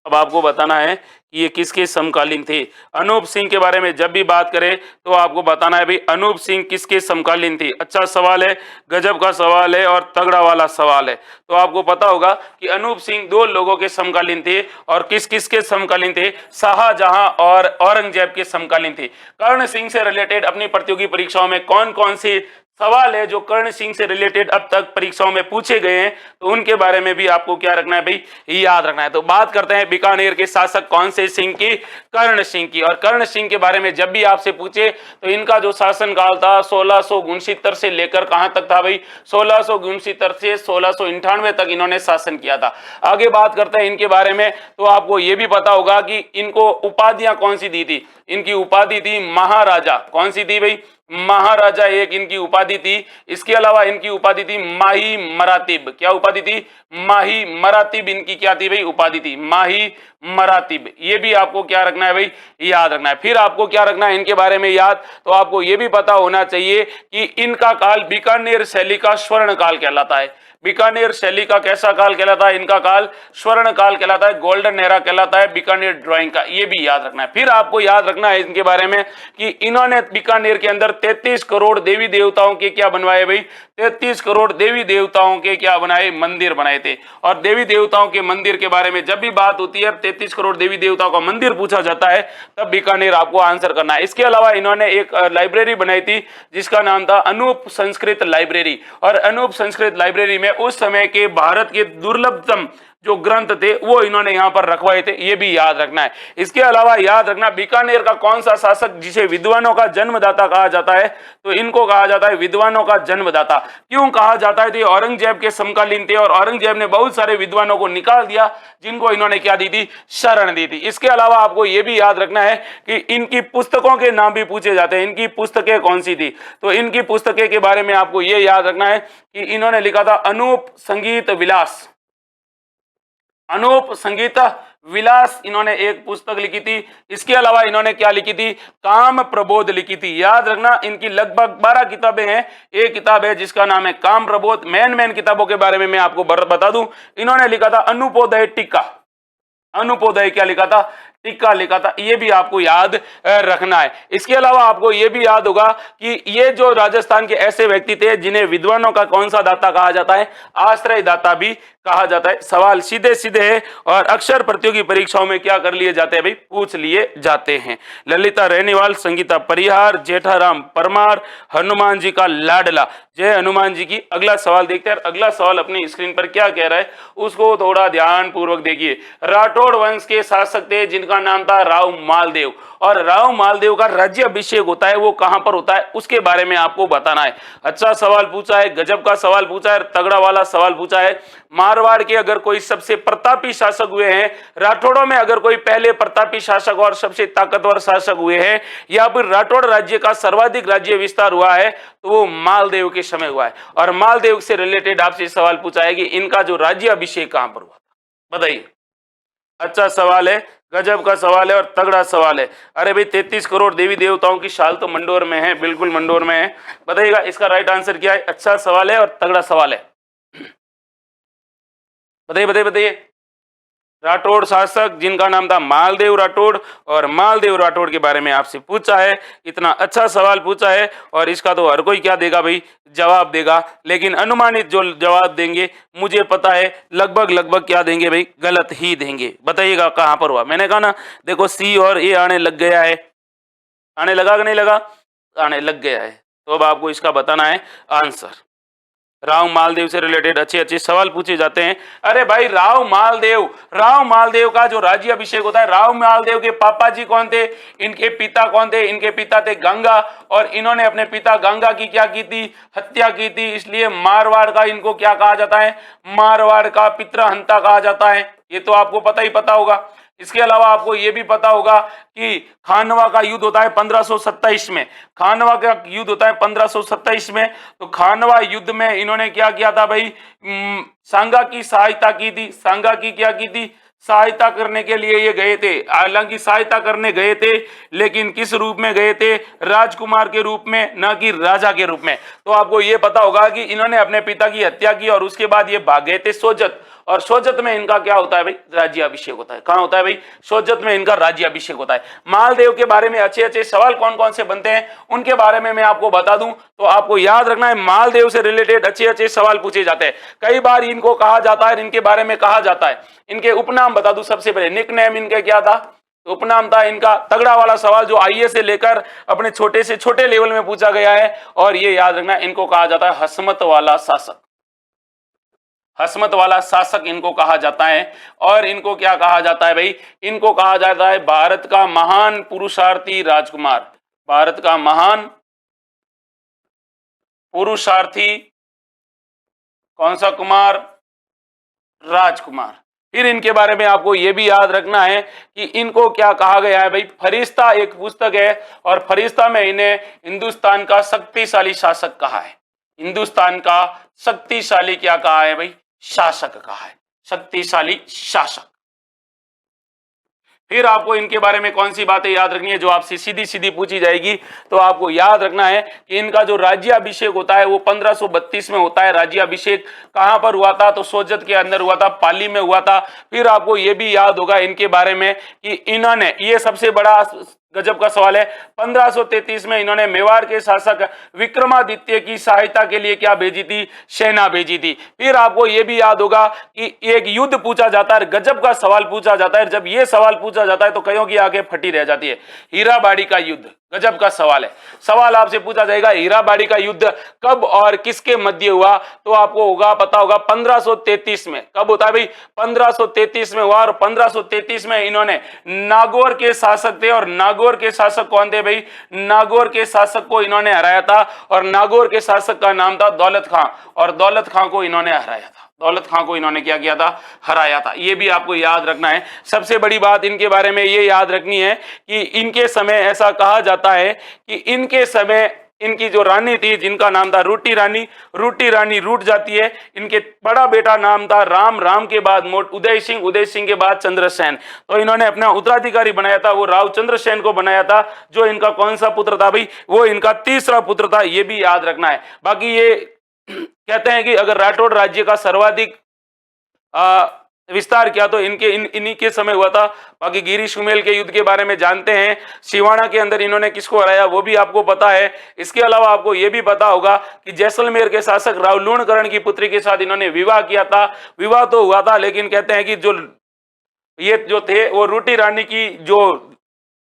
अब आपको बताना है कि ये किसके समकालीन थे। अनूप सिंह के बारे में जब भी बात करें तो आपको बताना है भाई अनूप सिंह किसके समकालीन थे। अच्छा सवाल है, गजब का सवाल है और तगड़ा वाला सवाल है। तो आपको पता होगा कि अनूप सिंह दो लोगों के समकालीन थे, और किस किस के समकालीन थे? शाहजहां और औरंगजेब के समकालीन थे। कर्ण सिंह से रिलेटेड अपनी प्रतियोगी परीक्षाओं में कौन कौन से सवाल है जो कर्ण सिंह से रिलेटेड अब तक परीक्षाओं में पूछे गए हैं, तो उनके बारे में भी आपको क्या रखना है भाई? याद रखना है। तो बात करते हैं बीकानेर के शासक कौन से सिंह की? कर्ण सिंह की। और कर्ण सिंह के बारे में जब भी आपसे पूछे तो इनका जो शासन काल था 1669 से लेकर कहां तक था भाई? 1669 से 1698 तक इन्होंने शासन किया था। आगे बात करते हैं इनके बारे में, तो आपको यह भी पता होगा कि इनको उपाधियां कौन सी दी थी? इनकी उपाधि थी महाराजा। कौन सी थी भाई? महाराजा एक इनकी उपाधि थी। इसके अलावा इनकी उपाधि थी माही मरातिब। क्या उपाधि थी? माही मरातिब इनकी क्या थी भाई? उपाधि थी माही मरातिब। ये भी आपको क्या रखना है भाई? याद रखना है। फिर आपको क्या रखना है इनके बारे में याद? तो आपको ये भी पता होना चाहिए कि इनका काल बीकानेर शैली का स्वर्ण काल कहलाता है। बीकानेर शैली का कैसा काल कहलाता है? इनका काल स्वर्ण काल कहलाता है, गोल्डन एरा कहलाता है बीकानेर ड्राइंग का, ये भी याद रखना है। फिर आपको याद रखना है इनके बारे में कि इन्होंने बीकानेर के अंदर 33 करोड़ देवी देवताओं के क्या बनवाए भाई? 33 करोड़ देवी देवताओं के क्या बनाए? मंदिर बनाए थे। और देवी देवताओं के मंदिर के बारे में जब भी बात होती है, 33 करोड़ देवी देवताओं का मंदिर पूछा जाता है, तब बीकानेर आपको आंसर करना है। इसके अलावा इन्होंने एक लाइब्रेरी बनाई थी जिसका नाम था अनूप संस्कृत लाइब्रेरी, और अनूप संस्कृत लाइब्रेरी में उस समय के भारत के दुर्लभतम जो ग्रंथ थे वो इन्होंने यहां पर रखवाए थे, ये भी याद रखना है। इसके अलावा याद रखना बीकानेर का कौन सा शासक जिसे विद्वानों का जन्मदाता कहा जाता है? तो इनको कहा जाता है विद्वानों का जन्मदाता। क्यों कहा जाता है? तो औरंगजेब के समकालीन थे और औरंगजेब ने बहुत सारे विद्वानों को निकाल दिया जिनको इन्होंने क्या दी थी? शरण दी थी। इसके अलावा आपको यह भी याद रखना है कि इनकी पुस्तकों के नाम भी पूछे जाते हैं। इनकी पुस्तकें कौन सी थी? तो इनकी पुस्तकें के बारे में आपको यह याद रखना है कि इन्होंने लिखा था अनूप संगीत विलास, अनूप संगीत विलास इन्होंने एक पुस्तक लिखी थी। इसके अलावा इन्होंने क्या लिखी थी? काम प्रबोध लिखी थी। याद रखना इनकी लगभग 12 किताबें हैं। एक किताब है जिसका नाम है काम प्रबोध। मेन किताबों के बारे में मैं आपको बता दूं, इन्होंने लिखा था अनुपोदय टीका, अनुपोदय क्या लिखा था? टीका लिखा था। ये भी आपको याद रखना है। इसके अलावा आपको ये भी याद होगा कि ये जो राजस्थान के ऐसे व्यक्ति थे जिन्हें विद्वानों का कौन सा दाता कहा जाता है? आश्रय दाता भी कहा जाता है। सवाल सीधे सीधे है और अक्सर प्रतियोगी परीक्षाओं में क्या कर लिए जाते हैं भाई? पूछ लिए जाते हैं। ललिता रेनीवाल, संगीता परिहार, जेठाराम परमार, हनुमान जी का लाडला, जय हनुमान जी की। अगला सवाल देखते हैं। अगला सवाल अपनी स्क्रीन पर क्या कह रहा है उसको थोड़ा ध्यान पूर्वक देखिए। राठौड़ वंश के शासक थे जिनका नाम था राव मालदेव, और राव मालदेव का राज्य अभिषेक होता है वो कहां पर होता है उसके बारे में आपको बताना है। अच्छा सवाल पूछा है, गजब का सवाल पूछा है, तगड़ा वाला सवाल पूछा है। मारवाड़ के अगर कोई सबसे प्रतापी शासक हुए हैं, राठौड़ों में अगर कोई पहले प्रतापी शासक और सबसे ताकतवर शासक हुए हैं, या फिर राठौड़ राज्य का सर्वाधिक राज्य विस्तार हुआ है, तो वो मालदेव के समय हुआ है। और मालदेव से रिलेटेड आपसे सवाल पूछा है कि इनका जो राज्य अभिषेक कहां पर हुआ, बताइए। अच्छा सवाल है, गजब का सवाल है और तगड़ा सवाल है। अरे भाई 33 करोड़ देवी देवताओं की शाल तो मंडोर में है, बिल्कुल मंडोर में है। बताइएगा इसका राइट आंसर क्या है? अच्छा सवाल है और तगड़ा सवाल है। बताइए बताइए बताइए। राठौड़ शासक जिनका नाम था मालदेव राठौड़, और मालदेव राठौड़ के बारे में आपसे पूछा है। इतना अच्छा सवाल पूछा है और इसका तो हर कोई क्या देगा भाई? जवाब देगा, लेकिन अनुमानित जो जवाब देंगे मुझे पता है लगभग क्या देंगे भाई? गलत ही देंगे। बताइएगा कहां पर हुआ? मैंने कहा ना, देखो सी और ए आने लग गया है। आने लगा कि नहीं लगा? आने लग गया है। तो अब आपको इसका बताना है आंसर। राव मालदेव से रिलेटेड अच्छे सवाल पूछे जाते हैं। अरे भाई राव मालदेव का जो राज्य अभिषेक होता है, राव मालदेव के पापा जी कौन थे? इनके पिता कौन थे? इनके पिता थे गंगा, और इन्होंने अपने पिता गंगा की क्या की थी? हत्या की थी। इसलिए मारवाड़ का इनको क्या कहा जाता है? मारवाड़ का पितृहंता कहा जाता है। ये तो आपको पता ही पता होगा। इसके अलावा आपको यह भी पता होगा कि खानवा का युद्ध होता है 1527 में। खानवा का युद्ध होता है 1527 में। तो खानवा युद्ध में इन्होंने क्या किया था भाई? सांगा की सहायता की थी। सांगा की क्या की थी? सहायता करने के लिए ये गए थे। हालांकि सहायता करने गए थे, लेकिन किस रूप में गए थे? राजकुमार के रूप में, ना कि राजा के रूप में। तो आपको ये पता होगा कि इन्होंने अपने पिता की हत्या की और उसके बाद ये भाग गए थे सोजत, और सोजत में इनका क्या होता है भाई? राज्याभिषेक होता है। कहां होता है भाई? सोजत में इनका राज्याभिषेक होता है। मालदेव के बारे में अच्छे सवाल कौन कौन से बनते हैं उनके बारे में मैं आपको बता दूं, तो आपको याद रखना है मालदेव से रिलेटेड अच्छे सवाल पूछे जाते हैं। कई बार इनको कहा जाता है, इनके बारे में कहा जाता है। इनके उपनाम बता दूं सबसे पहले। निकनेम इनका क्या था? उपनाम था इनका, तगड़ा वाला सवाल जो आईए से लेकर अपने छोटे से छोटे लेवल में पूछा गया है, और ये याद रखना इनको कहा जाता है हसमत वाला शासक। हसमत वाला शासक इनको कहा जाता है। और इनको क्या कहा जाता है भाई? इनको कहा जाता है भारत का महान पुरुषार्थी राजकुमार। भारत का महान पुरुषार्थी कौन सा कुमार? राजकुमार। फिर इनके बारे में आपको यह भी याद रखना है कि इनको क्या कहा गया है भाई? फरिश्ता एक पुस्तक है, और फरिश्ता में इन्हें हिंदुस्तान का शक्तिशाली शासक कहा है। हिंदुस्तान का शक्तिशाली क्या कहा है भाई? शासक कहा है, शक्तिशाली शासक। फिर आपको इनके बारे में कौन सी बातें याद रखनी है जो आपसे सीधी सीधी पूछी जाएगी, तो आपको याद रखना है कि इनका जो राज्याभिषेक होता है वो 1532 में होता है। राज्याभिषेक कहां पर हुआ था, तो सोजत के अंदर हुआ था, पाली में हुआ था। फिर आपको ये भी याद होगा इनके बारे में कि इन्होंने, ये सबसे बड़ा गजब का सवाल है, 1533 में इन्होंने मेवाड़ के शासक विक्रमादित्य की सहायता के लिए क्या भेजी थी, सेना भेजी थी। फिर आपको यह भी याद होगा कि एक युद्ध पूछा जाता है, गजब का सवाल पूछा जाता है। जब यह सवाल पूछा जाता है तो कईयों की आंखें फटी रह जाती है। हीराबाड़ी का युद्ध, गजब का सवाल है। सवाल आपसे पूछा जाएगा हीराबाड़ी का युद्ध कब और किसके मध्य हुआ, तो आपको होगा पता होगा 1533 में। कब होता है भाई, 1533 में हुआ। और 1533 में इन्होंने नागौर के शासक थे, और नागौर के शासक कौन थे भाई, नागौर के शासक को इन्होंने हराया था, और नागौर के शासक का नाम था दौलत खां, और दौलत खां को इन्होंने हराया था। दौलत खां को इन्होंने क्या किया था, हराया था। ये भी आपको याद रखना है। सबसे बड़ी बात इनके बारे में ये याद रखनी है कि इनके समय ऐसा कहा जाता है कि इनके समय इनकी जो रानी थी जिनका नाम था रूटी रानी, रूटी रानी रूठ जाती है। इनके बड़ा बेटा नाम था राम, राम के बाद उदय सिंह, उदय सिंह के बाद चंद्रसेन। तो इन्होंने अपना उत्तराधिकारी बनाया था, वो राव चंद्रसेन को बनाया था, जो इनका कौन सा पुत्र था भाई, वो इनका तीसरा पुत्र था। ये भी याद रखना है। बाकी ये कहते हैं कि अगर राठौड़ राज्य का सर्वाधिक विस्तार किया तो इन्हीं के समय हुआ था। बाकी गिरी सुमेल के युद्ध के बारे में जानते हैं। सिवाना के अंदर इन्होंने किसको हराया वो भी आपको पता है। इसके अलावा आपको यह भी पता होगा कि जैसलमेर के शासक राव लूणकरण की पुत्री के साथ इन्होंने विवाह किया था। विवाह तो हुआ था, लेकिन कहते हैं कि जो थे वो रूटी रानी की जो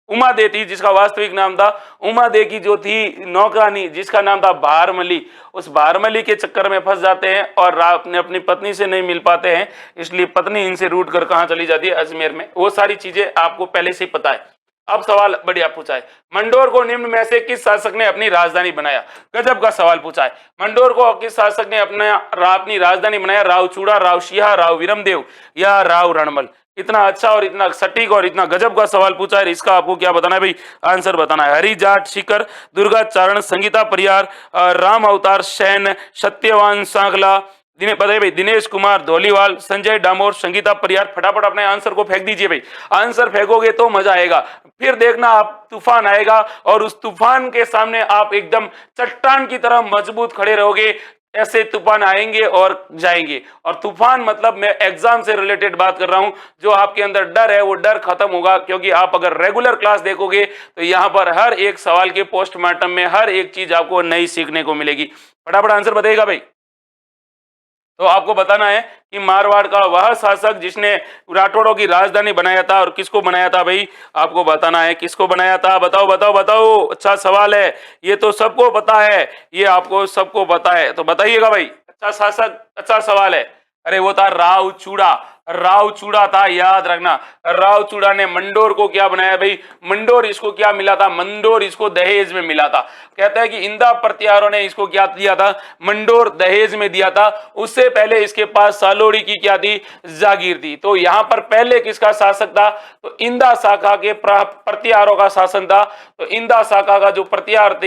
उमा दे थी, जिसका वास्तविक नाम था उमा दे की जो थी नौकरानी, जिसका नाम था भारमली, उस भारमली के चक्कर में फंस जाते हैं और अपनी पत्नी से नहीं मिल पाते हैं, इसलिए पत्नी इनसे रूठ कर कहां चली जाती है, अजमेर में। वो सारी चीजें आपको पहले से पता है। अब सवाल बढ़िया पूछा है, मंडोर को निम्न में से किस शासक ने अपनी राजधानी बनाया। गजब का सवाल पूछा है। मंडोर को किस शासक ने अपनी राजधानी बनाया, राव चूड़ा, राव सिंहा, राव विरमदेव या राव रणमल। इतना अच्छा और इतना सटीक और इतना गजब का सवाल पूछा है, इसका आपको क्या बताना है भाई, आंसर बताना है। हरि जाट शिखर, दुर्गा चारण, संगीता परियार, राम अवतार सैन, सत्यवान सांगला, पता है भाई, दिनेश कुमार धोलीवाल, संजय डामोर, संगीता परियार। फटाफट अपने आंसर को फेंक दीजिए भाई। आंसर फेंकोगे तो मजा आएगा, फिर देखना आप तूफान आएगा और उस तूफान के सामने आप एकदम चट्टान की तरह मजबूत खड़े रहोगे। ऐसे तूफान आएंगे और जाएंगे। और तूफान मतलब मैं एग्जाम से रिलेटेड बात कर रहा हूं। जो आपके अंदर डर है वो डर खत्म होगा, क्योंकि आप अगर रेगुलर क्लास देखोगे तो यहां पर हर एक सवाल के पोस्टमार्टम में हर एक चीज आपको नई सीखने को मिलेगी। फटाफट आंसर बताइएगा भाई। तो आपको बताना है कि मारवाड़ का वह शासक जिसने राठौड़ों की राजधानी बनाया था, और किसको बनाया था भाई, आपको बताना है किसको बनाया था। बताओ बताओ बताओ। अच्छा सवाल है, ये तो सबको पता है, ये आपको सबको पता है, तो बताइएगा भाई। अच्छा शासक, अच्छा सवाल है। अरे वो था राव चूड़ा, राव चूड़ा था, याद रखना। राव चूड़ा ने मंडोर को क्या बनाया भाई, मंडोर इसको क्या मिला था, मंडोर इसको दहेज में मिला था। कहता है कि इंदा प्रतिहारों ने इसको क्या दिया था, मंडोर दहेज में दिया था। उससे पहले इसके पास सालोड़ी की क्या थी, जागीर थी। तो यहां पर पहले किसका शासक था, तो इंदा शाखा के प्रतिहारों का शासन था। तो इंदा शाखा का जो प्रतिहार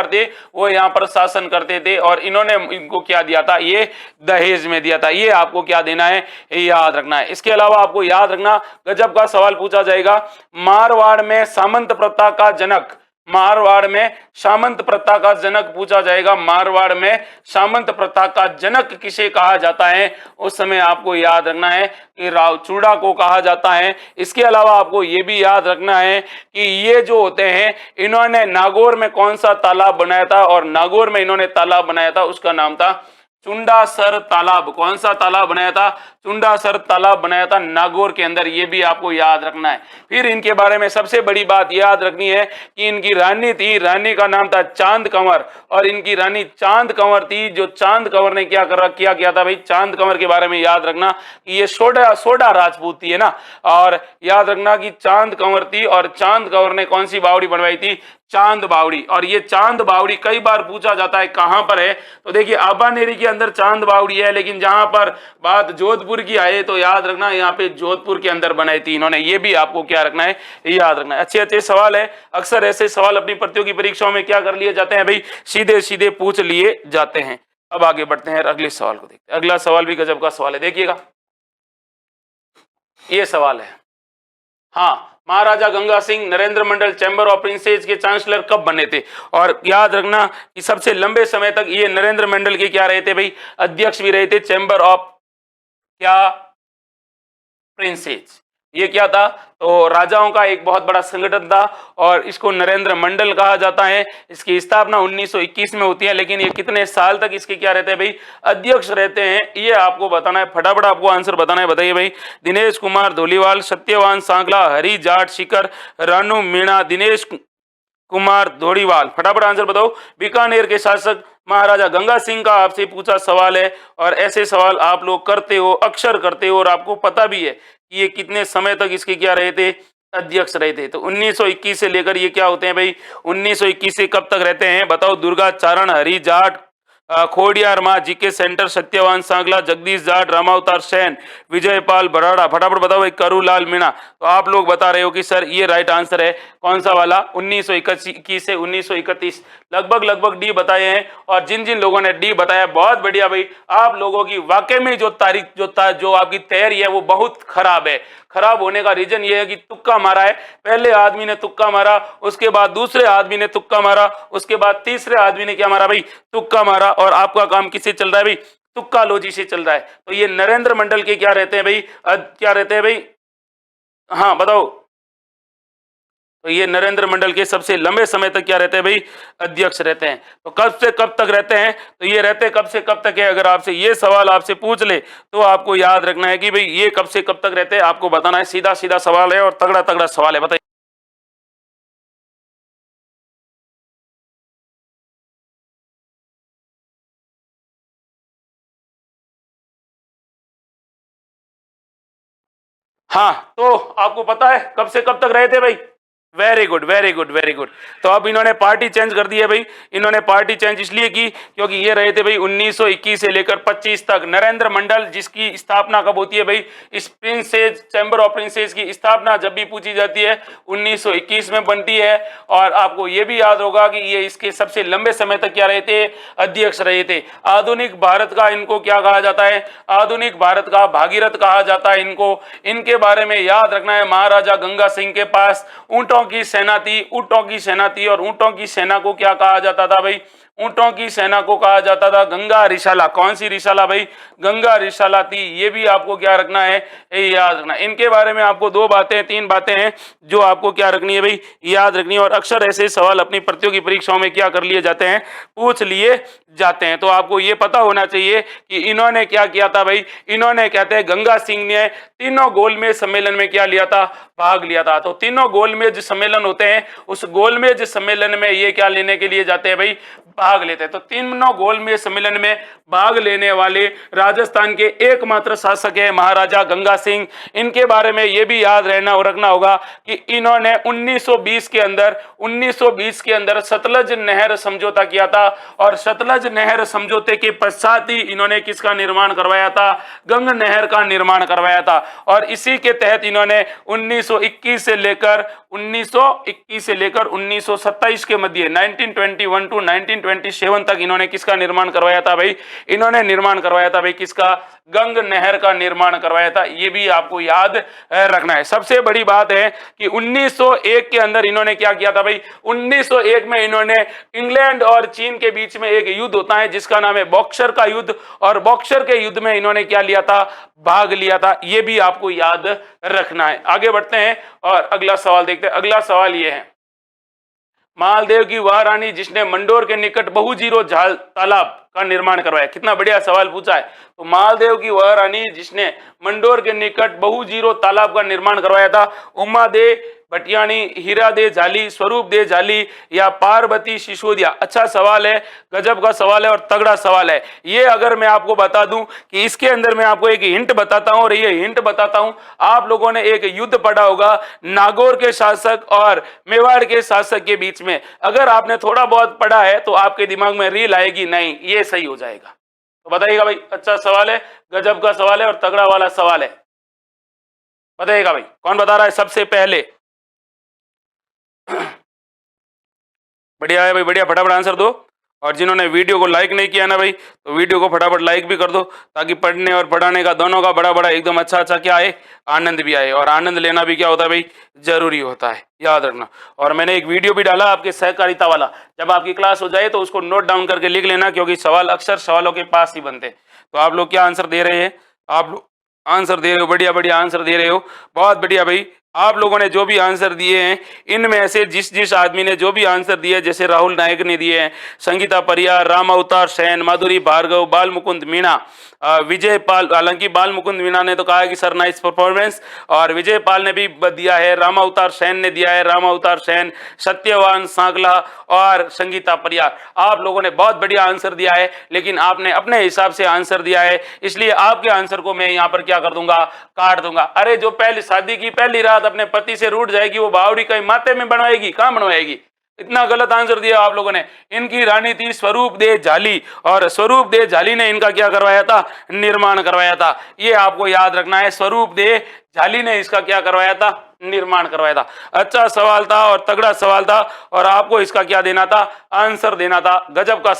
थे वो यहाँ पर शासन करते थे, और इन्होंने इनको क्या दिया था, ये दहेज में दिया था। ये आपको क्या देना है, याद रखना है। इसके अलावा आपको याद रखना, गजब का सवाल पूछा जाएगा, मारवाड़ में सामंत प्रथा का जनक, मारवाड़ में सामंत प्रथा का जनक पूछा जाएगा। मारवाड़ में सामंत प्रथा का जनक किसे कहा जाता है, उस समय आपको याद रखना है कि राव चूड़ा को कहा जाता है। इसके अलावा आपको यह भी याद रखना है कि ये जो होते हैं, इन्होंने नागौर में कौन सा तालाब बनाया था, और नागौर में इन्होंने तालाब बनाया था, उसका नाम था चुंडासर तालाब। कौन सा तालाब बनाया था, चुंडासर तालाब बनाया था नागौर के अंदर। ये भी आपको याद रखना है। फिर इनके बारे में सबसे बड़ी बात याद रखनी है कि इनकी रानी थी, रानी का नाम था चांद कंवर, और इनकी रानी चांद कंवर थी। जो चांद कंवर ने क्या किया था भाई, चांद कंवर के बारे में याद रखना कि ये सोडा राजपूत थी, है ना। और याद रखना कि चांद कंवर थी, और चांद कंवर ने कौन सी बावड़ी बनवाई थी, चांद बावड़ी। और ये चांद बावड़ी कई बार पूछा जाता है कहां पर है, तो देखिए आबानेरी के अंदर चांद बावड़ी है, लेकिन जहां पर बात जोधपुर की आए तो याद रखना यहाँ पे जोधपुर के अंदर बनाई थी इन्होंने। ये भी आपको क्या रखना है, याद रखना है। अच्छे अच्छे सवाल है। अक्सर ऐसे सवाल अपनी प्रतियोगी परीक्षाओं में क्या कर लिए जाते हैं भाई, सीधे सीधे पूछ लिए जाते हैं। अब आगे बढ़ते हैं, अगले सवाल को देखते हैं। अगला सवाल भी गजब का सवाल है, देखिएगा। ये सवाल है, हाँ, महाराजा गंगा सिंह नरेंद्र मंडल चैम्बर ऑफ प्रिंसेस के चांसलर कब बने थे? और याद रखना कि सबसे लंबे समय तक ये नरेंद्र मंडल के क्या रहे थे भाई? अध्यक्ष भी रहे थे चैम्बर ऑफ क्या प्रिंसेस। ये क्या था? तो राजाओं का एक बहुत बड़ा संगठन था और इसको नरेंद्र मंडल कहा जाता है। इसकी स्थापना 1921 में होती है, लेकिन ये कितने साल तक इसके क्या रहते हैं भाई? अध्यक्ष रहते हैं। ये आपको बताना है, फटाफट आपको आंसर बताना है। बताइए भाई। दिनेश कुमार धोलीवाल, सत्यवान सांगला, हरि जाट शिकर, रानू मीणा, दिनेश कुमार धोलीवाल। फटाफट आंसर बताओ। बीकानेर के शासक महाराजा गंगा सिंह का आपसे पूछा सवाल है और ऐसे सवाल आप लोग करते हो, अक्सर करते हो और आपको पता भी है कि ये कितने समय तक इसके क्या रहे थे? अध्यक्ष रहे थे। तो 1921 से लेकर ये क्या होते हैं भाई? 1921 से कब तक रहते हैं बताओ? दुर्गा चारण, हरि जाट, खोडियार माँ, जीके सेंटर, सत्यवान सांगला, जगदीश जाट, रामावतार सेन, विजयपाल बराड़ा। फटाफट बताओ भाई। करूलाल मीणा। तो आप लोग बता रहे हो कि सर ये राइट आंसर है। कौन सा वाला? 1921 से 1931। लगभग डी बताए हैं और जिन जिन लोगों ने डी बताया बहुत बढ़िया भाई। आप लोगों की वाकई में जो तारीख जो आपकी तैयारी है वो बहुत खराब है। खराब होने का रीजन ये है कि तुक्का मारा है। पहले आदमी ने तुक्का मारा, उसके बाद दूसरे आदमी ने तुक्का मारा, उसके बाद तीसरे आदमी ने क्या मारा भाई? तुक्का मारा। और आपका काम किससे चल रहा है भाई? तुक्का लॉजी से चल रहा है। तो ये नरेंद्र मंडल के क्या रहते हैं भाई? क्या रहते हैं भाई? हाँ बताओ। तो ये नरेंद्र मंडल के सबसे लंबे समय तक क्या रहते हैं भाई? अध्यक्ष रहते हैं। तो कब से कब तक रहते हैं? तो ये रहते कब से कब तक है? अगर आपसे ये सवाल आपसे पूछ ले तो आपको याद रखना है कि भाई ये कब से कब तक रहते हैं, आपको बताना है। सीधा सीधा सवाल है और तगड़ा तगड़ा सवाल है। बताइए। हाँ, तो आपको पता है कब से कब तक रहे थे भाई? Very good, very good, very good. तो अब इन्होंने पार्टी चेंज कर दी है भाई। इन्होंने पार्टी चेंज इसलिए की क्योंकि ये रहे थे भाई 1921 से लेकर 25 तक। नरेंद्र मंडल जिसकी स्थापना कब होती है भाई? इस प्रिंसेस चैम्बर ऑफ प्रिंसेस की स्थापना जब भी पूछी जाती है 1921 में बनती है। और आपको ये भी याद होगा कि ये इसके सबसे लंबे समय तक क्या रहे थे? अध्यक्ष रहे थे। आधुनिक भारत का इनको क्या कहा जाता है? आधुनिक भारत का भागीरथ कहा जाता है इनको। इनके बारे में याद रखना है, महाराजा गंगा सिंह के पास ऊंटों की सेना थी। ऊंटों की सेना थी और ऊंटों की सेना को क्या कहा जाता था भाई? ऊंटों की सेना को कहा जाता था गंगा रिसाला। कौन सी रिसाला भाई? गंगा रिसाला थी। ये भी आपको क्या रखना है? याद रखना। इनके बारे में आपको दो बातें तीन बातें हैं जो आपको क्या रखनी है भाई? याद रखनी है। और अक्सर ऐसे सवाल अपनी प्रतियोगी परीक्षाओं में क्या कर लिए जाते हैं? पूछ लिए जाते हैं। तो आपको ये पता होना चाहिए कि इन्होंने क्या किया था भाई? इन्होंने कहते हैं गंगा सिंह ने तीनों गोलमेज सम्मेलन में क्या लिया था? भाग लिया था। तो तीनों गोलमेज सम्मेलन होते हैं, उस गोलमेज सम्मेलन में ये क्या लेने के लिए जाते हैं भाई? भाग लेते हैं। तो तीनों गोलमेज सम्मेलन में भाग लेने वाले राजस्थान के एकमात्र शासक है महाराजा गंगा सिंह। इनके बारे में ये भी याद रहना और रखना होगा कि इन्होंने 1920 के अंदर सतलज नहर समझौता किया था और सतलज नहर समझौते के पश्चात ही इन्होंने किसका निर्माण करवाया था? गंग नहर का निर्माण करवाया था। और इसी के तहत इन्होंने 1921 से लेकर 1927 के मध्य 1921 टू 1927 तक इन्होंने किसका निर्माण करवाया था भाई? इन्होंने निर्माण करवाया था भाई किसका? गंग नहर का निर्माण करवाया था। ये भी आपको याद रखना है। सबसे बड़ी बात है कि 1901 के अंदर इन्होंने क्या किया था भाई? 1901 में इन्होंने इंग्लैंड और चीन के बीच में एक युद्ध होता है जिसका नाम है बॉक्सर का युद्ध, और बॉक्सर के युद्ध में इन्होंने क्या लिया था? भाग लिया था। ये भी आपको याद रखना है। आगे बढ़ते हैं और अगला सवाल देखते हैं। अगला सवाल ये है, मालदेव की वह रानी जिसने मंडोर के निकट बहुजीरो झाल तालाब का निर्माण करवाया। कितना बढ़िया सवाल पूछा है। तो मालदेव की वह रानी जिसने मंडोर के निकट बहुजीरो तालाब का निर्माण करवाया था, उमा दे भटियाणी, हीरा दे झाली, स्वरूप दे झाली या पार्वती सिसोदिया? अच्छा सवाल है, गजब का सवाल है और तगड़ा सवाल है। ये अगर मैं आपको बता दूं कि इसके अंदर मैं आपको एक हिंट बताता हूं और ये हिंट बताता हूं, आप लोगों ने एक युद्ध पढ़ा होगा नागौर के शासक और मेवाड़ के शासक के बीच में। अगर आपने थोड़ा बहुत पढ़ा है तो आपके दिमाग में रील आएगी, नहीं ये सही हो जाएगा। तो बताइएगा भाई। अच्छा सवाल है, गजब का सवाल है और तगड़ा वाला सवाल है। बताइएगा भाई कौन बता रहा है सबसे पहले? बढ़िया है भाई, बढ़िया, फटाफट आंसर दो। और जिन्होंने वीडियो को लाइक नहीं किया ना भाई, तो वीडियो को फटाफट लाइक भी कर दो, ताकि पढ़ने और पढ़ाने का दोनों का बड़ा बड़ा एकदम अच्छा अच्छा क्या आए, आनंद भी आए। और आनंद लेना भी क्या होता है भाई, जरूरी होता है, याद रखना। और मैंने एक वीडियो भी डाला आपके सहकारिता वाला, जब आपकी क्लास हो जाए तो उसको नोट डाउन करके लिख लेना, क्योंकि सवाल अक्सर सवालों के पास ही बनते हैं। तो आप लोग क्या आंसर दे रहे हैं, आप लोग आंसर दे रहे हो, बढ़िया बढ़िया आंसर दे रहे हो, बहुत बढ़िया भाई। आप लोगों ने जो भी आंसर दिए हैं, इनमें से जिस जिस आदमी ने जो भी आंसर दिए, जैसे राहुल नायक ने दिए हैं, संगीता परियार, राम अवतार सेन, माधुरी भार्गव, बाल मुकुंद मीणा, विजय पाल, हालांकि बाल मुकुंद मीणा ने तो कहा है कि सर नाइस परफॉर्मेंस, और विजय पाल ने भी दिया है, राम अवतार सेन ने दिया है, राम अवतार सेन, सत्यवान सांगला और संगीता परियार। आप लोगों ने बहुत बढ़िया आंसर दिया है, लेकिन आपने अपने हिसाब से आंसर दिया है, इसलिए आपके आंसर को मैं यहाँ पर क्या कर दूंगा, काट दूंगा। अरे जो पहली शादी की पहली रात अपने पति से रूठ जाएगी, वो बावड़ी कहीं माथे में बनवाएगी, कहां बनवाएगी। इतना गलत आंसर दिया आप लोगों ने। इनकी रानी थी स्वरूप दे झाली, और स्वरूप दे झाली ने इनका क्या करवाया था, निर्माण करवाया था। ये आपको याद रखना है, स्वरूप दे झाली ने इसका क्या करवाया था, निर्माण करवाया था। अच्छा सवाल था और तगड़ा सवाल था, और आपको इसका क्या देना था, आंसर देना था। गजब का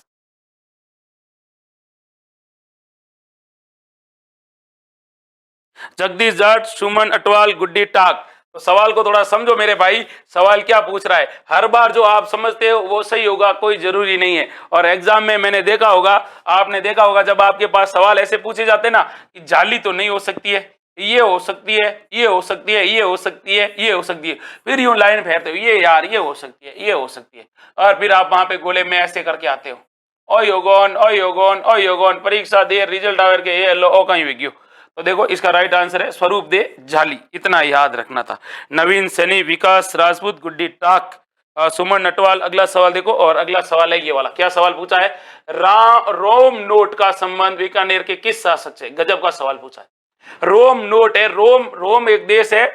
जगदीश जाट, सुमन अटवाल, गुड्डी टाक। तो सवाल को थोड़ा समझो मेरे भाई, सवाल क्या पूछ रहा है। हर बार जो आप समझते हो वो सही होगा, कोई जरूरी नहीं है। और एग्जाम में मैंने देखा होगा, आपने देखा होगा, जब आपके पास सवाल ऐसे पूछे जाते ना कि जाली तो नहीं हो सकती है, ये हो सकती है, ये हो सकती है, ये हो सकती है, ये हो सकती है, फिर यूं लाइन फेरते हो, ये यार ये हो सकती है, ये हो सकती है, और फिर आप वहां पे गोले में ऐसे करके आते हो, ओ योगोन ओ योगोन ओ योगोन, परीक्षा दे रिजल्ट आवर के ये लो ओ कहीं भी गयो। तो देखो इसका राइट आंसर है स्वरूप दे झाली, इतना याद रखना था। नवीन सैनी, विकास राजपूत, गुड्डी टाक, सुमन नटवाल। अगला सवाल देखो, और अगला सवाल है ये वाला। क्या सवाल पूछा है, रोम नोट का संबंध बीकानेर के किस शासक से। गजब का सवाल पूछा है। रोम नोट है, रोम, रोम एक देश है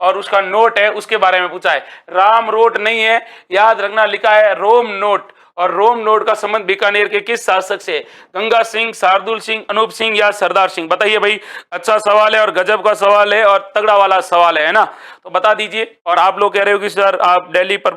और उसका नोट है, उसके बारे में पूछा है। राम रोट नहीं है, याद रखना, लिखा है रोम नोट। और रोम नोट का संबंध बीकानेर के किस शासक से, गंगा सिंह, शार्दुल सिंह, अनूप सिंह या सरदार सिंह। बताइए भाई, अच्छा सवाल है और गजब का सवाल है और तगड़ा वाला सवाल है ना, तो बता दीजिए। और आप लोग कह रहे हो कि सर आप दिल्ली पर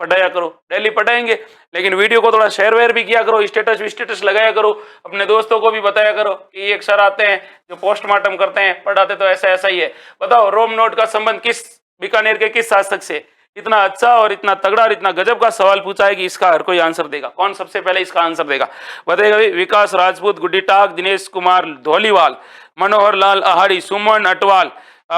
पढ़ाया करो, दिल्ली पढ़ाएंगे, लेकिन वीडियो को थोड़ा शेयर वेयर भी किया करो, स्टेटस लगाया करो, अपने दोस्तों को भी बताया करो कि एक सर आते हैं जो पोस्टमार्टम करते हैं, पढ़ाते तो ऐसा ऐसा ही है। बताओ रोम नोट का संबंध किस, बीकानेर के किस शासक से। इतना अच्छा और इतना तगड़ा और इतना गजब का सवाल पूछा है कि इसका हर कोई आंसर देगा। कौन सबसे पहले इसका आंसर देगा, बताइएगा भाई। विकास राजपूत, गुड्डी टाक, दिनेश कुमार धोलीवाल, मनोहर लाल आहाड़ी, सुमन अटवाल,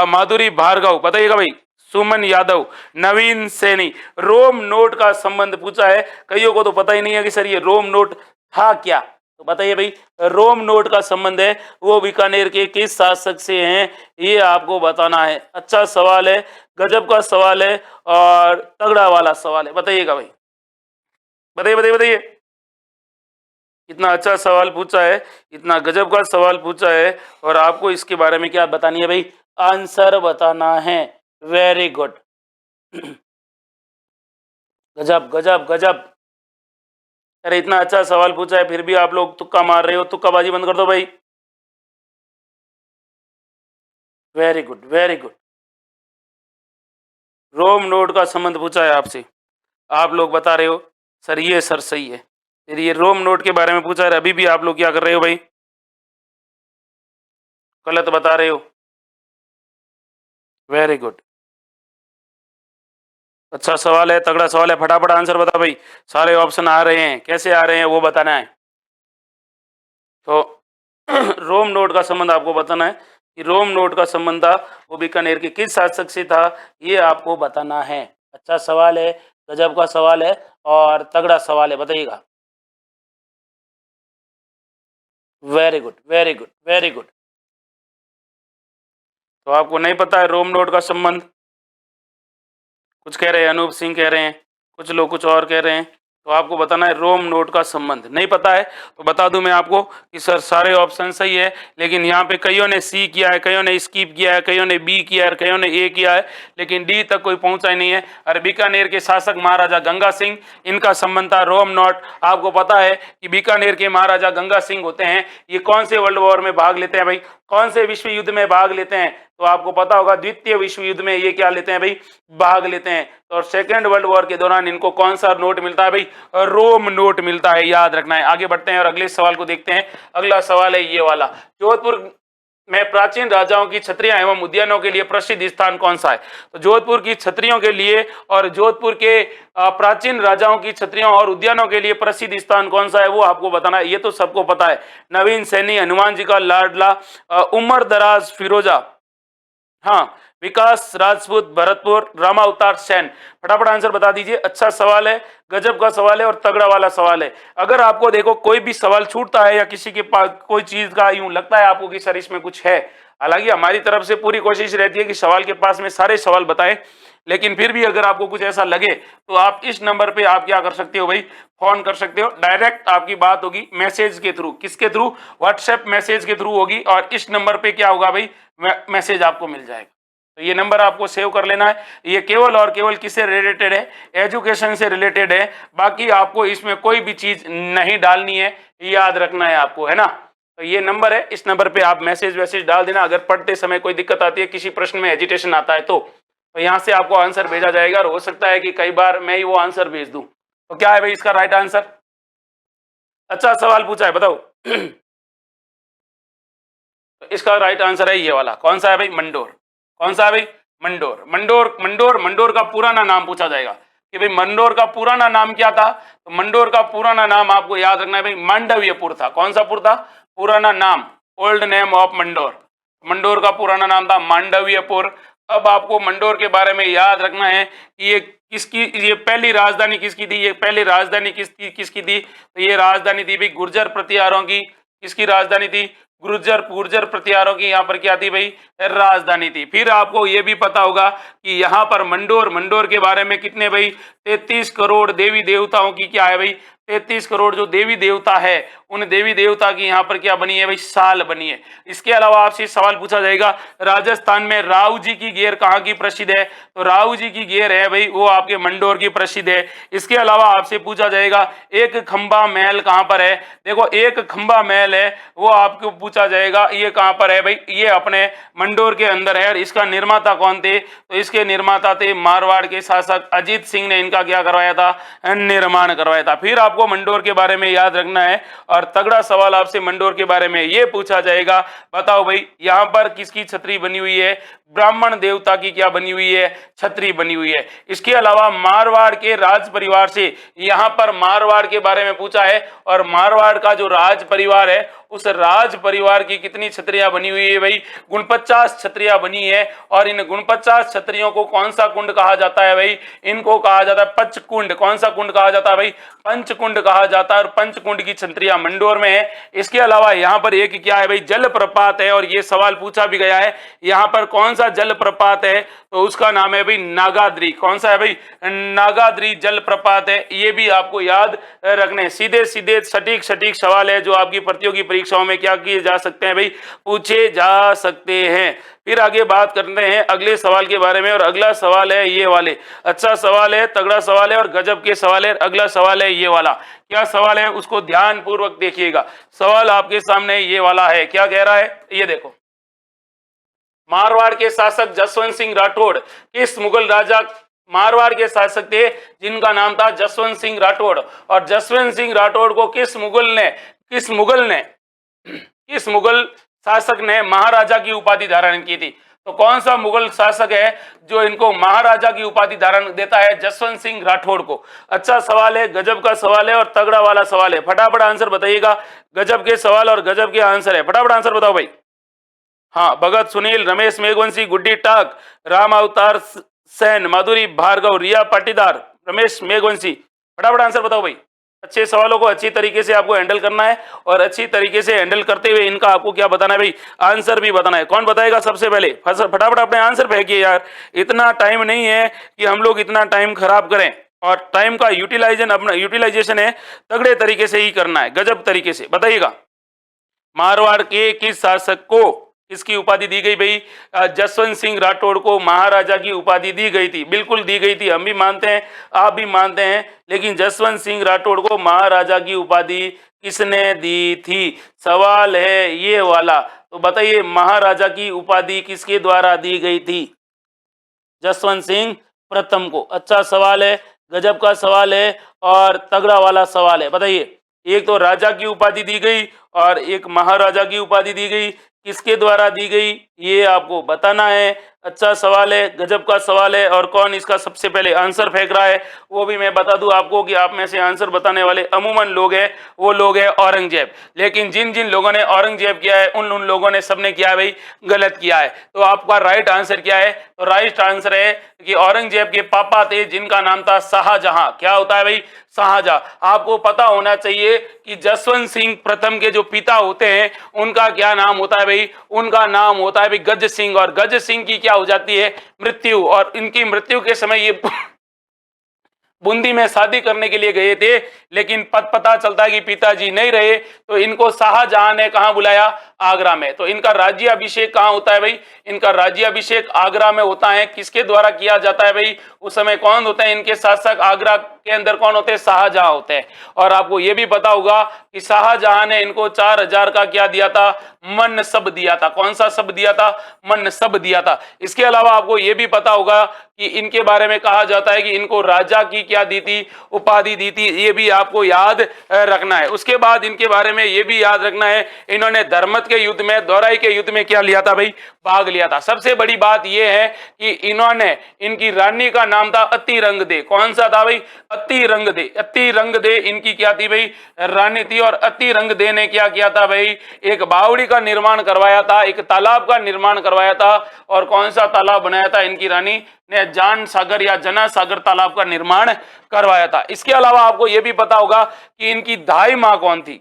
माधुरी भार्गव। बताइएगा भाई, सुमन यादव, नवीन सैनी। रोम नोट का संबंध पूछा है, कईयों को तो पता ही नहीं है कि सर ये रोम नोट था क्या। तो बताइए भाई, रोम नोट का संबंध है वो बीकानेर के किस शासक से हैं, ये आपको बताना है। अच्छा सवाल है, गजब का सवाल है और तगड़ा वाला सवाल है। बताइएगा भाई, बताइए बताइए बताइए। इतना अच्छा सवाल पूछा है, इतना गजब का सवाल पूछा है, और आपको इसके बारे में क्या बतानी है भाई, आंसर बताना है। वेरी गुड, गजब गजब गजब। अरे इतना अच्छा सवाल पूछा है, फिर भी आप लोग तुक्का मार रहे हो। तुक्काबाजी बंद कर दो भाई। Very good very good. रोम नोट का संबंध पूछा है आपसे, आप लोग बता रहे हो सर ये सर सही है। फिर ये रोम नोट के बारे में पूछा है, अभी भी आप लोग क्या कर रहे हो भाई, गलत बता रहे हो। वेरी गुड, अच्छा सवाल है, तगड़ा सवाल है, फटाफट आंसर बता भाई। सारे ऑप्शन आ रहे हैं, कैसे आ रहे हैं वो बताना है। तो रोम नोट का संबंध आपको बताना है कि रोम नोट का संबंध था वो बीकानेर के किस शासक से था, ये आपको बताना है। अच्छा सवाल है, गजब का सवाल है और तगड़ा सवाल है, बताइएगा। Very good very good very good. तो आपको नहीं पता है रोम नोट का संबंध, कुछ कह रहे हैं अनूप सिंह कह रहे हैं, कुछ लोग कुछ और कह रहे हैं। तो आपको बताना है रोम नोट का संबंध। नहीं पता है तो बता दूं मैं आपको कि सर सारे ऑप्शन सही है, लेकिन यहाँ पे कईयों ने सी किया है, कईयों ने स्किप किया है, कईयों ने बी किया है, कईयों ने ए किया है, लेकिन डी तक कोई पहुंचा ही नहीं है। और बीकानेर के शासक महाराजा गंगा सिंह, इनका संबंध था रोम नोट। आपको पता है कि बीकानेर के महाराजा गंगा सिंह होते हैं, ये कौन से वर्ल्ड वॉर में भाग लेते हैं भाई, कौन से विश्व युद्ध में भाग लेते हैं? तो आपको पता होगा द्वितीय विश्व युद्ध में ये क्या लेते हैं भाई, भाग लेते हैं। और सेकेंड वर्ल्ड वॉर के दौरान इनको कौन सा नोट मिलता है भाई, रोम नोट मिलता है, याद रखना है। आगे बढ़ते हैं और अगले सवाल को देखते हैं। अगला सवाल है ये वाला, जोधपुर में प्राचीन राजाओं की छत्रियां एवं उद्यानों के लिए प्रसिद्ध स्थान कौन सा है? तो जोधपुर की छत्रियों के लिए और जोधपुर के प्राचीन राजाओं की छत्रियों और उद्यानों के लिए प्रसिद्ध स्थान कौन सा है, वो आपको बताना है। ये तो सबको पता है, नवीन सैनी, हनुमान जी का लाडला, उमर दराज फिरोजा, हाँ, विकास राजपूत, भरतपुर, रामा अवतार सेन। फटाफट आंसर बता दीजिए। अच्छा सवाल है, गजब का सवाल है और तगड़ा वाला सवाल है। अगर आपको देखो कोई भी सवाल छूटता है या किसी के पास कोई चीज का यूं लगता है आपको कि सर इसमें कुछ है, हालांकि हमारी तरफ से पूरी कोशिश रहती है कि सवाल के पास में सारे सवाल बताएं, लेकिन फिर भी अगर आपको कुछ ऐसा लगे तो आप इस नंबर पे आप क्या कर सकते हो भाई, फोन कर सकते हो। डायरेक्ट आपकी बात होगी मैसेज के थ्रू, किसके थ्रू, व्हाट्सएप मैसेज के थ्रू होगी, और इस नंबर पे क्या होगा भाई, मैसेज आपको मिल जाएगा। तो ये नंबर आपको सेव कर लेना है। ये केवल और केवल किससे रिलेटेड है, एजुकेशन से रिलेटेड है। बाकी आपको इसमें कोई भी चीज नहीं डालनी है, याद रखना है आपको, है ना। तो ये नंबर है, इस नंबर पे आप मैसेज वैसेज डाल देना। अगर पढ़ते समय कोई दिक्कत आती है, किसी प्रश्न में हेजिटेशन आता है तो यहाँ से आपको आंसर भेजा जाएगा, और हो सकता है कि कई बार मैं ही वो आंसर भेज दूं। तो क्या है भाई इसका राइट आंसर? अच्छा सवाल पूछा है, बताओ। इसका राइट आंसर है ये वाला, कौन सा है भाई, मंडोर। कौन सा है भाई, मंडोर। मंडोर मंडोर मंडोर का पुराना नाम पूछा जाएगा कि भाई मंडोर का पुराना नाम क्या था। तो मंडोर का पुराना नाम आपको याद रखना है भाई, मांडव्यपुर था। कौन सा पुर था, पुराना नाम, old name of Mandore. Mandore का पुराना नाम था मांडव्यपुर। अब आपको मंडोर के बारे में याद रखना है कि ये किसकी, ये पहली राजधानी किसकी थी, ये पहली राजधानी किसकी थी। तो ये राजधानी थी भाई गुर्जर प्रतिहारों की। किसकी राजधानी थी, गुर्जर गुर्जर प्रतिहारों की यहाँ पर क्या थी भाई, राजधानी थी। फिर आपको ये भी पता होगा कि यहाँ पर मंडोर, मंडोर के बारे में कितने भाई, 33 करोड़ देवी देवताओं की क्या है भाई, 33 करोड़ जो देवी देवता है, उन देवी देवता की यहाँ पर क्या बनी है भाई, साल बनी है। इसके अलावा आपसे सवाल पूछा जाएगा, राजस्थान में राव जी की घेर कहाँ की प्रसिद्ध है। तो राव जी की घेर है भाई वो आपके मंडोर की प्रसिद्ध है। इसके अलावा आपसे पूछा जाएगा एक खंबा महल कहाँ पर है। देखो एक खंबा महल है वो आपको पूछा जाएगा, ये कहाँ पर है भाई, ये अपने मंडोर के अंदर है। और इसका निर्माता कौन थे, तो इसके निर्माता थे मारवाड़ के शासक अजीत सिंह ने इनका क्या करवाया था, निर्माण करवाया था। फिर आपको मंडोर के बारे में याद रखना है। और तगड़ा सवाल आपसे मंडोर के बारे में ये पूछा जाएगा, बताओ भाई यहाँ पर किसकी छतरी बनी हुई है, ब्राह्मण देवता की क्या बनी हुई है, छतरी बनी हुई है। इसके अलावा मारवाड़ के राज परिवार से यहाँ पर मारवाड़ के बारे में पूछा है, और मारवाड़ का जो राज परिवार है उस राज परिवार की कितनी छतरियां बनी हुई है भाई, 49 छतरियां बनी है। और इन 49 छतरियों को कौन सा कुंड कहा जाता है भाई, इनको कहा जाता है पंचकुंड। कौन सा कुंड कहा जाता है भाई, पंचकुंड कहा जाता है। और पंचकुंड की छतरियां मंडोर में है। इसके अलावा यहाँ पर एक क्या है भाई, जल प्रपात है, और ये सवाल पूछा भी गया है, यहाँ पर कौन सा जल प्रपात है, तो उसका नाम है भाई नागाद्री। कौन सा है भाई, नागाद्री जल प्रपात है। ये भी आपको याद रखने, सीधे सीधे सटीक सटीक सवाल है जो आपकी प्रतियोगी परीक्षाओं में क्या किए जा सकते हैं भाई, पूछे जा सकते हैं। फिर आगे बात करते हैं अगले सवाल के बारे में, और अगला सवाल है ये वाले। अच्छा सवाल है, तगड़ा सवाल है और गजब के सवाल है। अगला सवाल है ये वाला, क्या सवाल है उसको ध्यान पूर्वक देखिएगा। सवाल आपके सामने ये वाला है, क्या कह रहा है, ये देखो। मारवाड़ के शासक जसवंत सिंह राठौड़ किस मुगल राजा, मारवाड़ के शासक थे जिनका नाम था जसवंत सिंह राठौड़। और जसवंत सिंह राठौड़ को किस मुगल शासक ने महाराजा की उपाधि धारण की थी। तो कौन सा मुगल शासक है जो इनको महाराजा की उपाधि धारण देता है, जसवंत सिंह राठौड़ को। अच्छा सवाल है, गजब का सवाल है और तगड़ा वाला सवाल है। फटाफट आंसर बताइएगा, गजब के सवाल और गजब के आंसर है, फटाफट आंसर बताओ भाई। हाँ, भगत सुनील, रमेश मेघवंशी, गुड्डी टाक, राम अवतार सेन, माधुरी भार्गव, रिया पाटीदार, रमेश मेघवंशी। फटाफट आंसर बताओ भाई। अच्छे सवालों को अच्छी तरीके से आपको हैंडल करना है, और अच्छी तरीके से हैंडल करते हुए इनका आपको क्या बताना है भाई, आंसर भी बताना है। कौन बताएगा सबसे पहले, फटाफट अपने आंसर फेंकिए यार, इतना टाइम नहीं है कि हम लोग इतना टाइम खराब करें, और टाइम का यूटिलाइजेशन है तगड़े तरीके से ही करना है, गजब तरीके से। बताइएगा, मारवाड़ के किस शासक को किसकी उपाधि दी गई भाई? जसवंत सिंह राठौड़ को महाराजा की उपाधि दी गई थी, बिल्कुल दी गई थी, हम भी मानते हैं, आप भी मानते हैं, लेकिन जसवंत सिंह राठौड़ को महाराजा की उपाधि किसने दी थी? सवाल है ये वाला। तो बताइए महाराजा की उपाधि किसके द्वारा दी गई थी? जसवंत सिंह प्रथम को। अच्छा सवाल है, गजब का सवाल है और तगड़ा वाला सवाल है। बताइए, एक तो राजा की उपाधि दी गई और एक महाराजा की उपाधि दी गई, किसके द्वारा दी गई ये आपको बताना है। अच्छा सवाल है, गजब का सवाल है, और कौन इसका सबसे पहले आंसर फेंक रहा है वो भी मैं बता दूं आपको कि आप में से आंसर बताने वाले अमूमन लोग हैं, वो लोग हैं औरंगजेब। लेकिन जिन जिन लोगों ने औरंगजेब किया है उन लोगों ने सबने किया है भाई गलत किया है। तो आपका राइट आंसर क्या है? तो राइट आंसर है कि औरंगजेब के पापा थे जिनका नाम था शाहजहां। क्या होता है भाई? शाहजहां। आपको पता होना चाहिए कि जसवंत सिंह प्रथम के जो पिता होते हैं उनका क्या नाम होता है भाई? उनका नाम होता है भाई गज सिंह, और गज सिंह की क्या हो जाती है? मृत्यु। और इनकी मृत्यु के समय ये बूंदी में शादी करने के लिए गए थे, लेकिन पता चलता है कि पिताजी नहीं रहे, तो इनको शाहजहां ने कहां बुलाया? आगरा में। तो इनका राज्याभिषेक कहां होता है भाई? इनका राज्याभिषेक आगरा में होता है। किसके द्वारा किया जाता है भाई? उस समय कौन होते हैं इनके शासक? आगरा के अंदर कौन होते हैं? शाहजहां होते हैं। और आपको यह भी पता होगा कि शाहजहां ने इनको 4000 का क्या दिया था? मन सब दिया था। कौन सा सब दिया था? मन सब दिया था। इसके अलावा आपको यह भी पता होगा कि इनके बारे में कहा जाता है कि इनको राजा की क्या दी थी? उपाधि दी थी। ये भी आपको याद रखना है। उसके बाद इनके बारे में ये भी याद रखना है, इन्होंने धर्मत के युद्ध में, दौराई के युद्ध में क्या लिया था भाई? भाग लिया था। सबसे बड़ी बात यह है कि इन्होंने, इनकी रानी का नाम था अति रंगदे। कौन सा था भाई? अति रंगदे। अति रंगदे इनकी क्या थी भाई? रानी थी। और अति रंगदे ने क्या किया था भाई? एक बावड़ी का निर्माण करवाया था, एक तालाब का निर्माण करवाया था। और कौन सा तालाब बनाया था? इनकी रानी ने जान सागर या जना सागर तालाब का निर्माण करवाया था। इसके अलावा आपको यह भी पता होगा कि इनकी दाई मां कौन थी?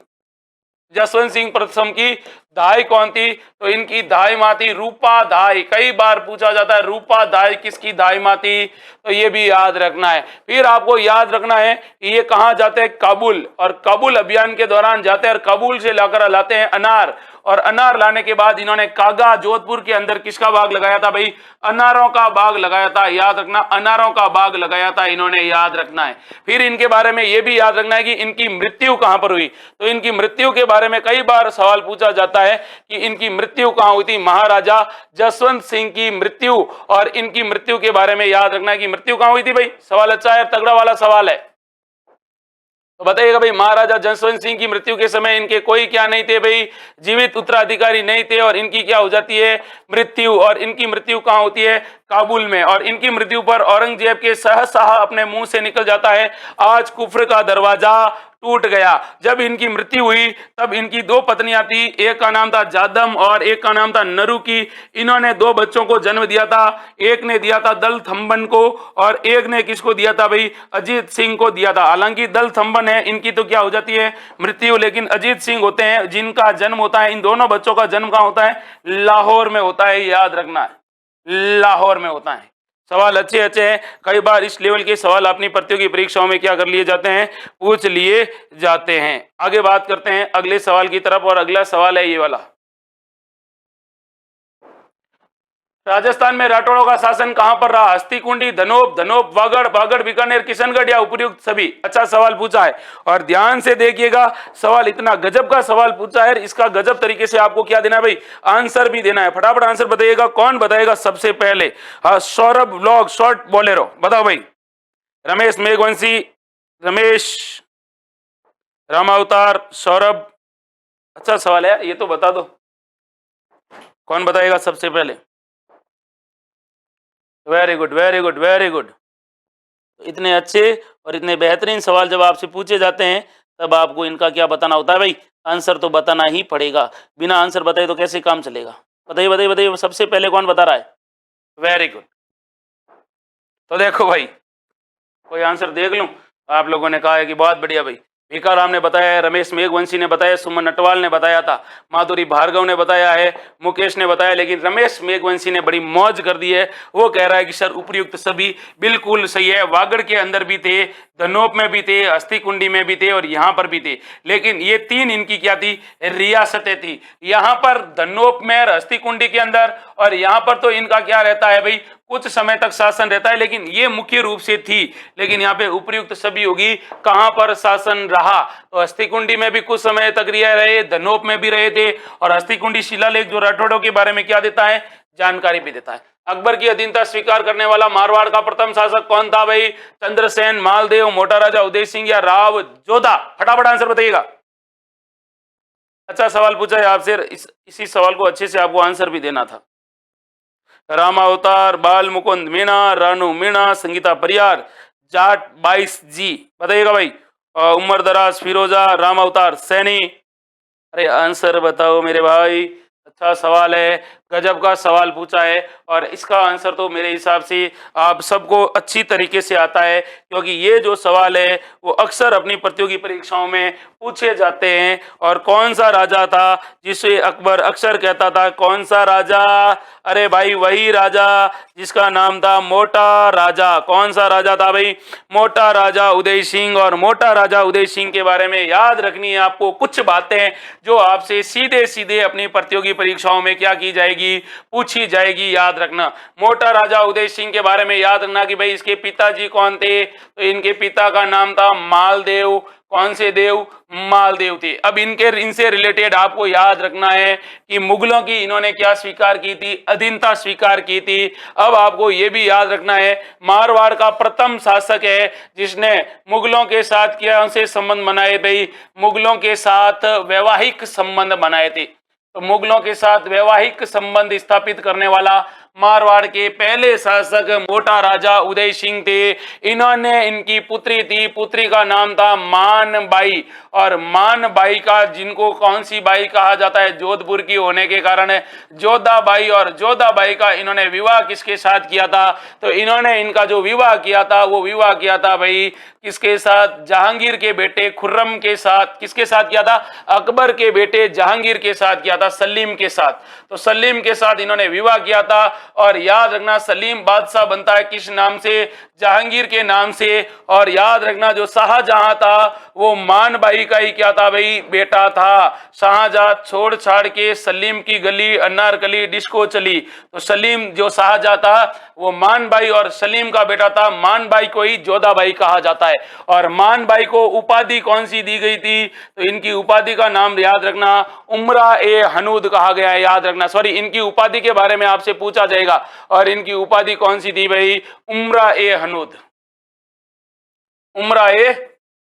जसवंत सिंह प्रथम की दाई कौन थी? तो इनकी दाई मां थी रूपा दाई। कई बार पूछा जाता है रूपा दाई किसकी दाई मां थी, तो ये भी याद रखना है। फिर आपको याद रखना है कि ये कहां जाते हैं? काबुल। और काबुल अभियान के दौरान जाते हैं और काबुल से लाकर लाते हैं अनार। और अनार लाने के बाद इन्होंने कागा जोधपुर के अंदर किसका बाग लगाया था भाई? अनारों का बाग लगाया था। याद रखना, अनारों का बाग लगाया था इन्होंने, याद रखना है। फिर इनके बारे में यह भी याद रखना है कि इनकी मृत्यु कहां पर हुई। तो इनकी मृत्यु के बारे में कई बार सवाल पूछा जाता है कि इनकी मृत्यु कहां हुई थी? महाराजा जसवंत सिंह की मृत्यु। और इनकी मृत्यु के बारे में याद रखना है कि मृत्यु कहां हुई थी भाई? सवाल अच्छा है, तगड़ा वाला सवाल है। तो बताइएगा भाई, महाराजा जसवंत सिंह की मृत्यु के समय इनके कोई क्या नहीं थे भाई? जीवित उत्तराधिकारी नहीं थे, और इनकी क्या हो जाती है? मृत्यु। और इनकी मृत्यु कहां होती है? काबुल में। और इनकी मृत्यु पर औरंगजेब के सहसा अपने मुंह से निकल जाता है, आज कुफ्र का दरवाजा टूट गया। जब इनकी मृत्यु हुई तब इनकी दो पत्नियां थी, एक का नाम था जादम और एक का नाम था नरू की। इन्होंने दो बच्चों को जन्म दिया था। एक ने दिया था दल थम्बन को और एक ने किसको दिया था भाई? अजीत सिंह को दिया था। हालांकि दल थम्बन है इनकी तो क्या हो जाती है? मृत्यु। लेकिन अजीत सिंह होते हैं जिनका जन्म होता है, इन दोनों बच्चों का जन्म कहां होता है? लाहौर में होता है, याद रखना है, लाहौर में होता है। सवाल अच्छे अच्छे हैं। कई बार इस लेवल के सवाल अपनी प्रतियोगी परीक्षाओं में क्या कर लिए जाते हैं? पूछ लिए जाते हैं। आगे बात करते हैं अगले सवाल की तरफ, और अगला सवाल है ये वाला। राजस्थान में राठौड़ों का शासन कहां पर रहा? हस्तिकुंडी, धनोप, वागड़, बागड़, बीकानेर, किशनगढ़ या उपयुक्त सभी? अच्छा सवाल पूछा है, और ध्यान से देखिएगा, सवाल इतना गजब का सवाल पूछा है, इसका गजब तरीके से आपको क्या देना है भाई? आंसर भी देना है। फटाफट आंसर बताइएगा। कौन बताएगा सबसे पहले? हाँ, सौरभ व्लॉग शॉर्ट बोलेरो, बताओ भाई। रमेश मेघवंशी, रमेश रामावतार, सौरभ। अच्छा सवाल है, ये तो बता दो, कौन बताएगा सबसे पहले? Very good, very good, very good. इतने अच्छे और इतने बेहतरीन सवाल जब आपसे पूछे जाते हैं तब आपको इनका क्या बताना होता है भाई? आंसर तो बताना ही पड़ेगा। बिना आंसर बताए तो कैसे काम चलेगा? बताइए बताइए बताइए, सबसे पहले कौन बता रहा है? Very good. तो देखो भाई, कोई आंसर देख लूं? आप लोगों ने कहा है कि बहुत बढ़िया भाई। भिकाराम ने बताया है, रमेश मेघवंशी ने बताया, सुमन नटवाल ने बताया था, माधुरी भार्गव ने बताया है, मुकेश ने बताया, लेकिन रमेश मेघवंशी ने बड़ी मौज कर दी है। वो कह रहा है कि सर उपर्युक्त सभी बिल्कुल सही है, वागड़ के अंदर भी थे, धनोप में भी थे, हस्तिकुंडी में भी थे और यहाँ पर भी थे, लेकिन ये तीन इनकी क्या थी, रियासतें थी। यहाँ पर धनोप में और हस्तिकुंडी के अंदर, और यहाँ पर तो इनका क्या रहता है भाई, कुछ समय तक शासन रहता है, लेकिन ये मुख्य रूप से थी। लेकिन यहाँ पे उपर्युक्त सभी होगी, कहां पर शासन रहा, तो हस्तिकुंडी में भी कुछ समय तक रहे, धनोप में भी रहे थे, और हस्तिकुंडी शिलालेख जो राठौड़ों के बारे में क्या देता है, जानकारी भी देता है। अकबर की अधीनता स्वीकार करने वाला मारवाड़ का प्रथम शासक कौन था भाई, चंद्रसेन, मालदेव, मोटा राजा उदय सिंह या राव जोधा? फटाफट आंसर बताइएगा। अच्छा सवाल पूछा है आपसे, इसी सवाल को अच्छे से आपको आंसर भी देना था। रामावतार, बाल मुकुंद मीणा, रानू मीणा, संगीता परियार, जाट 22 जी, बताइएगा भाई। उमर दराज, फिरोजा, रामावतार, सैनी। अरे आंसर बताओ मेरे भाई। अच्छा सवाल है, गजब का सवाल पूछा है, और इसका आंसर तो मेरे हिसाब से आप सबको अच्छी तरीके से आता है, क्योंकि ये जो सवाल है वो अक्सर अपनी प्रतियोगी परीक्षाओं में पूछे जाते हैं। और कौन सा राजा था जिसे अकबर अक्सर कहता था, कौन सा राजा? अरे भाई वही राजा जिसका नाम था मोटा राजा। कौन सा राजा था भाई? मोटा राजा उदय सिंह। और मोटा राजा उदय सिंह के बारे में याद रखनी है आपको कुछ बातें जो आपसे सीधे सीधे अपनी प्रतियोगी परीक्षाओं में क्या की जाएगी, पूछी जाएगी, याद रखना। मोटा राजा उदय सिंह के बारे में याद रखना कि भाई इसके पिताजी कौन थे, तो इनके पिता का नाम था मालदेव। कौन से देव? मालदेव थे। अब इनसे रिलेटेड आपको याद रखना है कि मुगलों की इन्होंने क्या स्वीकार की थी, अधीनता स्वीकार की थी। अब आपको यह भी याद रखना है, मारवाड़ का प्रथम शासक है जिसने मुगलों के साथ क्या से संबंध बनाए भाई, मुगलों के साथ वैवाहिक संबंध बनाए थे। तो मुगलों के साथ वैवाहिक संबंध स्थापित करने वाला मारवाड़ के पहले शासक मोटा राजा उदय सिंह थे। इन्होंने, इनकी पुत्री थी, पुत्री का नाम था मानबाई। और मानबाई का, जिनको कौन सी बाई कहा जाता है, जोधपुर की होने के कारण जोधाबाई। और जोधाबाई का इन्होंने विवाह किसके साथ किया था, तो इन्होंने इनका जो विवाह किया था वो विवाह किया था भाई किसके साथ? जहांगीर के बेटे खुर्रम के साथ। किसके साथ किया था? अकबर के बेटे जहांगीर के साथ किया था, सलीम के साथ। तो सलीम के साथ इन्होंने विवाह किया था। और याद रखना सलीम बादशाह बनता है किस नाम से? जहांगीर के नाम से। और याद रखना जो शाहजहां था वो मानबाई का ही क्या था भाई? बेटा था। शाहजहां छोड़ छाड़ के सलीम की गली अनारकली डिस्को चली। तो सलीम जो शाहजहां था वो मानबाई और सलीम का बेटा था। मानबाई को ही जोधाबाई कहा जाता है। और मानबाई को उपाधि कौन सी दी गई थी, तो इनकी उपाधि का नाम याद रखना उमरा ए हनूद कहा गया है। याद रखना, सॉरी, इनकी उपाधि के बारे में आपसे पूछा जाएगा, और इनकी उपाधि कौन सी थी भाई? उमरा ए हनूद। उमरा ए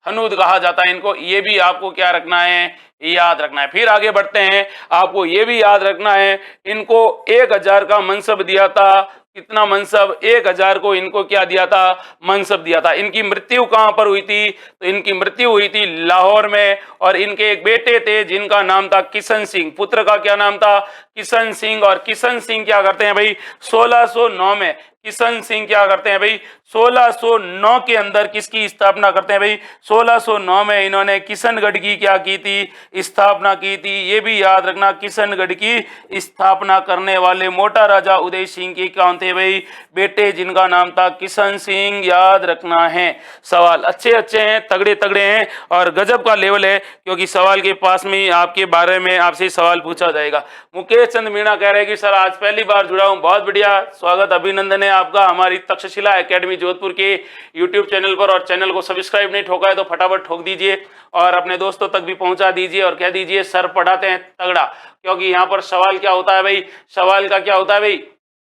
हनूद कहा जाता है इनको। ये भी आपको क्या रखना है, याद रखना है। फिर आगे बढ़ते हैं, आपको ये भी याद रखना है इनको 1000 का मनसब दिया था। कितना मनसब? 1000 को इनको क्या दिया था? मनसब दिया था। इनकी मृत्यु कहां पर हुई थी, तो इनकी मृत्यु हुई थी लाहौर में। और इनके एक बेटे थे जिनका नाम था किशन सिंह। पुत्र का क्या नाम था? किशन सिंह। और किशन सिंह क्या करते हैं भाई? 1609 में किशन सिंह क्या करते हैं भाई? 1609 के अंदर किसकी स्थापना करते हैं भाई? 1609 में इन्होंने किशनगढ़ की क्या की थी? स्थापना की थी। ये भी याद रखना, किशनगढ़ की स्थापना करने वाले मोटा राजा उदय सिंह के कौन थे भाई? बेटे, जिनका नाम था किशन सिंह। याद रखना है। सवाल अच्छे अच्छे हैं, तगड़े तगड़े हैं, और गजब का लेवल है, क्योंकि सवाल के पास में आपके बारे में आपसे सवाल पूछा जाएगा। मुकेश चंद मीणा कह रहे हैं कि सर आज पहली बार जुड़ा हूं, बहुत बढ़िया, स्वागत, अभिनंदन है आपका हमारी तक्षशिला एकेडमी जोधपुर के यूट्यूब चैनल पर। और चैनल को सब्सक्राइब नहीं ठोका है तो फटाफट ठोक दीजिए, और अपने दोस्तों तक भी पहुंचा दीजिए, और कह दीजिए सर पढ़ाते हैं तगड़ा। क्योंकि यहाँ पर सवाल क्या होता है भाई? सवाल का क्या होता है भाई?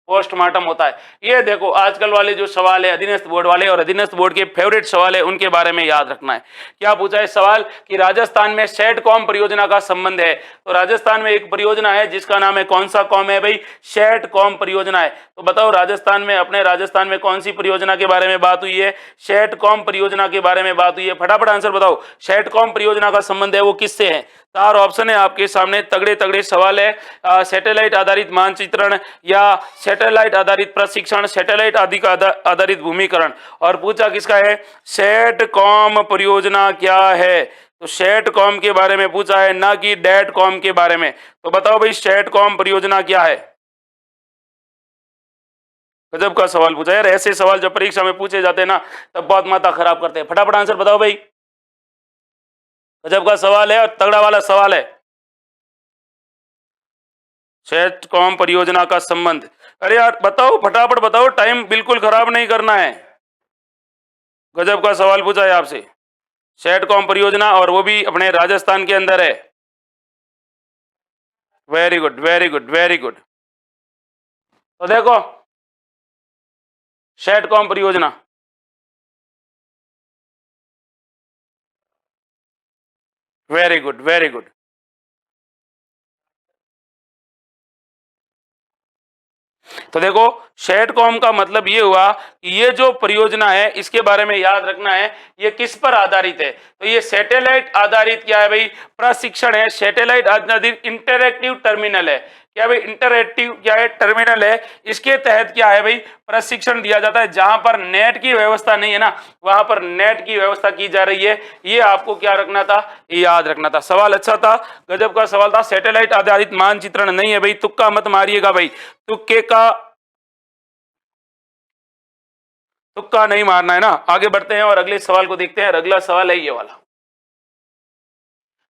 पोस्टमार्टम होता है। ये देखो आजकल वाले जो सवाल है अधीनस्थ बोर्ड वाले, और अधीनस्थ बोर्ड के फेवरेट सवाल है, उनके बारे में याद रखना है। क्या पूछा है सवाल कि राजस्थान में सेटकॉम परियोजना का संबंध है। तो राजस्थान में एक परियोजना है जिसका नाम है, कौन सा कॉम है भाई? सेटकॉम परियोजना है। तो बताओ राजस्थान में, अपने राजस्थान में कौन सी परियोजना के बारे में बात हुई है? सेटकॉम परियोजना के बारे में बात हुई है। फटाफट आंसर बताओ, सेटकॉम परियोजना का संबंध है वो किससे है? चार ऑप्शन है आपके सामने, तगड़े तगड़े सवाल है। सैटेलाइट आधारित मानचित्रण या सैटेलाइट आधारित प्रशिक्षण, सैटेलाइट आधारित भूमिकरण, और पूछा किसका है, सैटकॉम परियोजना क्या है। तो सैटकॉम के बारे में पूछा है, ना कि डैटकॉम के बारे में। तो बताओ भाई सैटकॉम परियोजना क्या है। गजब का सवाल पूछा यार, ऐसे सवाल जब परीक्षा में पूछे जाते हैं ना तब बहुत माथा खराब करते हैं। फटाफट आंसर बताओ भाई, गजब का सवाल है और तगड़ा वाला सवाल है। सैटकॉम परियोजना का संबंध, अरे यार बताओ फटाफट बताओ, टाइम बिल्कुल खराब नहीं करना है। गजब का सवाल पूछा है आपसे, सैटकॉम परियोजना, और वो भी अपने राजस्थान के अंदर है। Very good very good very good. तो देखो सैटकॉम परियोजना, वेरी गुड वेरी गुड। तो देखो सैटकॉम का मतलब ये हुआ कि ये जो परियोजना है इसके बारे में याद रखना है, ये किस पर आधारित है। तो ये सैटेलाइट आधारित क्या है भाई, प्रशिक्षण है। सैटेलाइट आधारित इंटरएक्टिव टर्मिनल है। क्या भाई, इंटरएक्टिव क्या है, टर्मिनल है। इसके तहत क्या है भाई, प्रशिक्षण दिया जाता है। जहां पर नेट की व्यवस्था नहीं है ना, वहां पर नेट की व्यवस्था की जा रही है। ये आपको क्या रखना था, ये याद रखना था। सवाल अच्छा था, गजब का सवाल था। सैटेलाइट आधारित मानचित्रण नहीं है भाई, तुक्का मत मारिएगा भाई, तुक्का नहीं मारना है ना। आगे बढ़ते हैं और अगले सवाल को देखते हैं। अगला सवाल है ये वाला,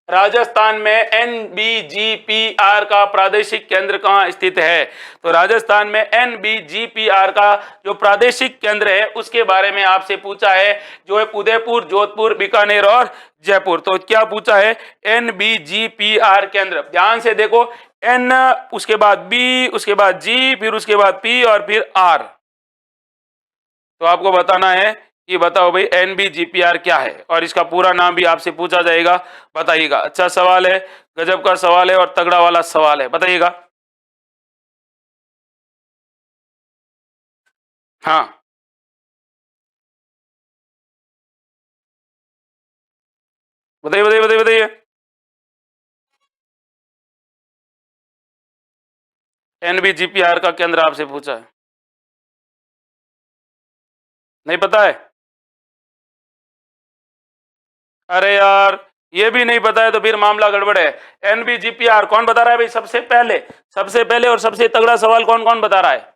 राजस्थान में एनबीजीपीआर का प्रादेशिक केंद्र कहाँ स्थित है। तो राजस्थान में एनबीजीपीआर का जो प्रादेशिक केंद्र है उसके बारे में आपसे पूछा है, जो है उदयपुर, जोधपुर, बीकानेर और जयपुर। तो क्या पूछा है, एनबीजीपीआर केंद्र। ध्यान से देखो, एन, उसके बाद बी, उसके बाद जी, फिर उसके बाद पी और फिर आर। तो आपको बताना है कि बताओ भाई एनबीजीपीआर क्या है, और इसका पूरा नाम भी आपसे पूछा जाएगा, बताइएगा। अच्छा सवाल है, गजब का सवाल है और तगड़ा वाला सवाल है, बताइएगा। हाँ बताइए बताइए बताइए बताइए। एनबीजीपीआर का केंद्र आपसे पूछा है, नहीं पता है। अरे यार ये भी नहीं पता है तो फिर मामला गड़बड़ है। एनबीजीपीआर कौन बता रहा है भाई, सबसे पहले और सबसे तगड़ा सवाल कौन कौन बता रहा है।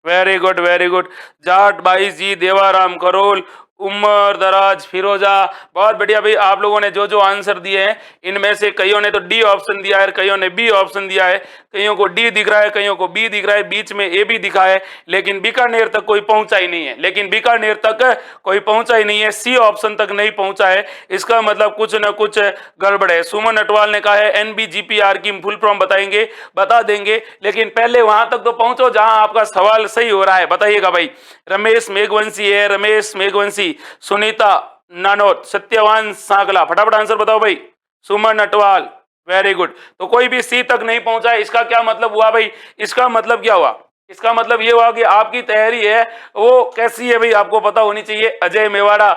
Very good very good. Jat भाई जी, देवाराम करोल, उमर दराज, फिरोजा, बहुत बढ़िया भाई। आप लोगों ने जो जो आंसर दिए हैं इनमें से कईयों ने तो डी ऑप्शन दिया है, कईयों ने बी ऑप्शन दिया है, कईयों को डी दिख रहा है, कईयों को बी दिख रहा है, बीच में ए भी दिखा है, लेकिन बीकानेर तक कोई पहुंचा ही नहीं है। लेकिन बीकानेर तक कोई पहुंचा ही नहीं है, सी ऑप्शन तक नहीं पहुंचा है, इसका मतलब कुछ न कुछ गड़बड़ है। सुमन अटवाल ने कहा है एनबीजीपीआर की फुल फॉर्म बताएंगे, बता देंगे, लेकिन पहले वहां तक तो पहुंचो जहां आपका सवाल सही हो रहा है, बताइएगा भाई। रमेश मेघवंशी है, रमेश मेघवंशी, सुनीता नानोत, सत्यवान सांकला, फटाफट आंसर बताओ भाई। सुमन अटवाल, वेरी गुड। तो कोई भी सी तक नहीं पहुंचा, इसका क्या मतलब हुआ भाई, इसका मतलब क्या हुआ, इसका मतलब ये हुआ कि आपकी तैयारी है वो कैसी है भाई, आपको पता होनी चाहिए। अजय मेवाड़ा,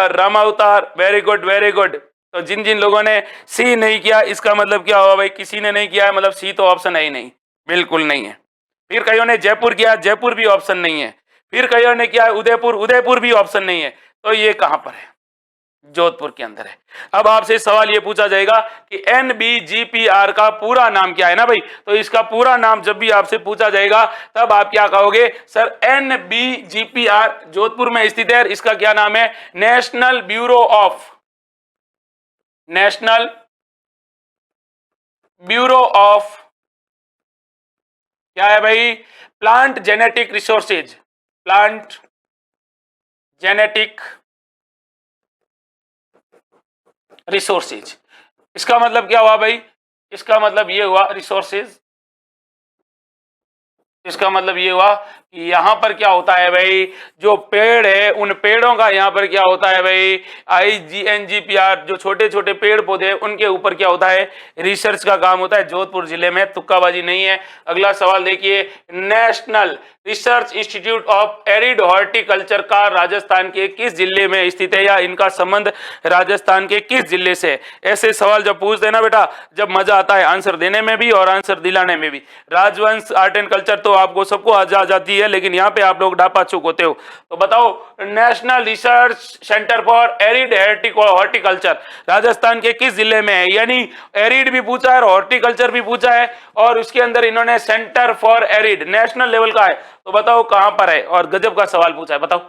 रामावतार, वेरी गुड वेरी गुड। तो जिन जिन लोगों ने सी नहीं किया, इसका मतलब क्या हुआ भाई, किसी ने नहीं किया है, मतलब सी तो ऑप्शन है ही नहीं, बिल्कुल नहीं है। फिर कईयों ने जयपुर किया, जयपुर भी ऑप्शन नहीं है। फिर कईयों ने किया उदयपुर, उदयपुर भी ऑप्शन नहीं है। तो ये कहां पर है, जोधपुर के अंदर है। अब आपसे सवाल ये पूछा जाएगा कि एनबीजीपीआर का पूरा नाम क्या है ना भाई। तो इसका पूरा नाम जब भी आपसे पूछा जाएगा तब आप क्या कहोगे, सर एनबीजीपीआर जोधपुर में स्थित है, इसका क्या नाम है, national bureau of, national bureau of क्या है भाई, plant genetic resources, plant genetic resources. इसका मतलब क्या हुआ भाई, इसका मतलब ये हुआ रिसोर्सेज, इसका मतलब ये हुआ यहाँ पर क्या होता है भाई, जो पेड़ है उन पेड़ों का यहाँ पर क्या होता है भाई, IGNGPR, जो छोटे छोटे पेड़ पौधे उनके ऊपर क्या होता है, रिसर्च का काम होता है जोधपुर जिले में, तुक्काबाजी नहीं है। अगला सवाल देखिए, national research institute of arid horticulture का राजस्थान के किस जिले में स्थित है, या इनका संबंध राजस्थान के किस जिले से। ऐसे सवाल जब पूछ देना बेटा, जब मजा आता है आंसर देने में भी और आंसर दिलाने में भी। राजवंश आर्ट एंड कल्चर तो आपको सबको आ जाती है, लेकिन यहाँ पे आप लोग डापा चूक होते हो। तो बताओ, national research centre for arid horticulture Rajasthan के किस जिले में है। यानी एरिड भी पूछा है और हॉर्टिकल्चर भी पूछा है, और उसके अंदर इन्होंने centre for arid national level का है। तो बताओ कहां पर है, और गजब का सवाल पूछा है, बताओ।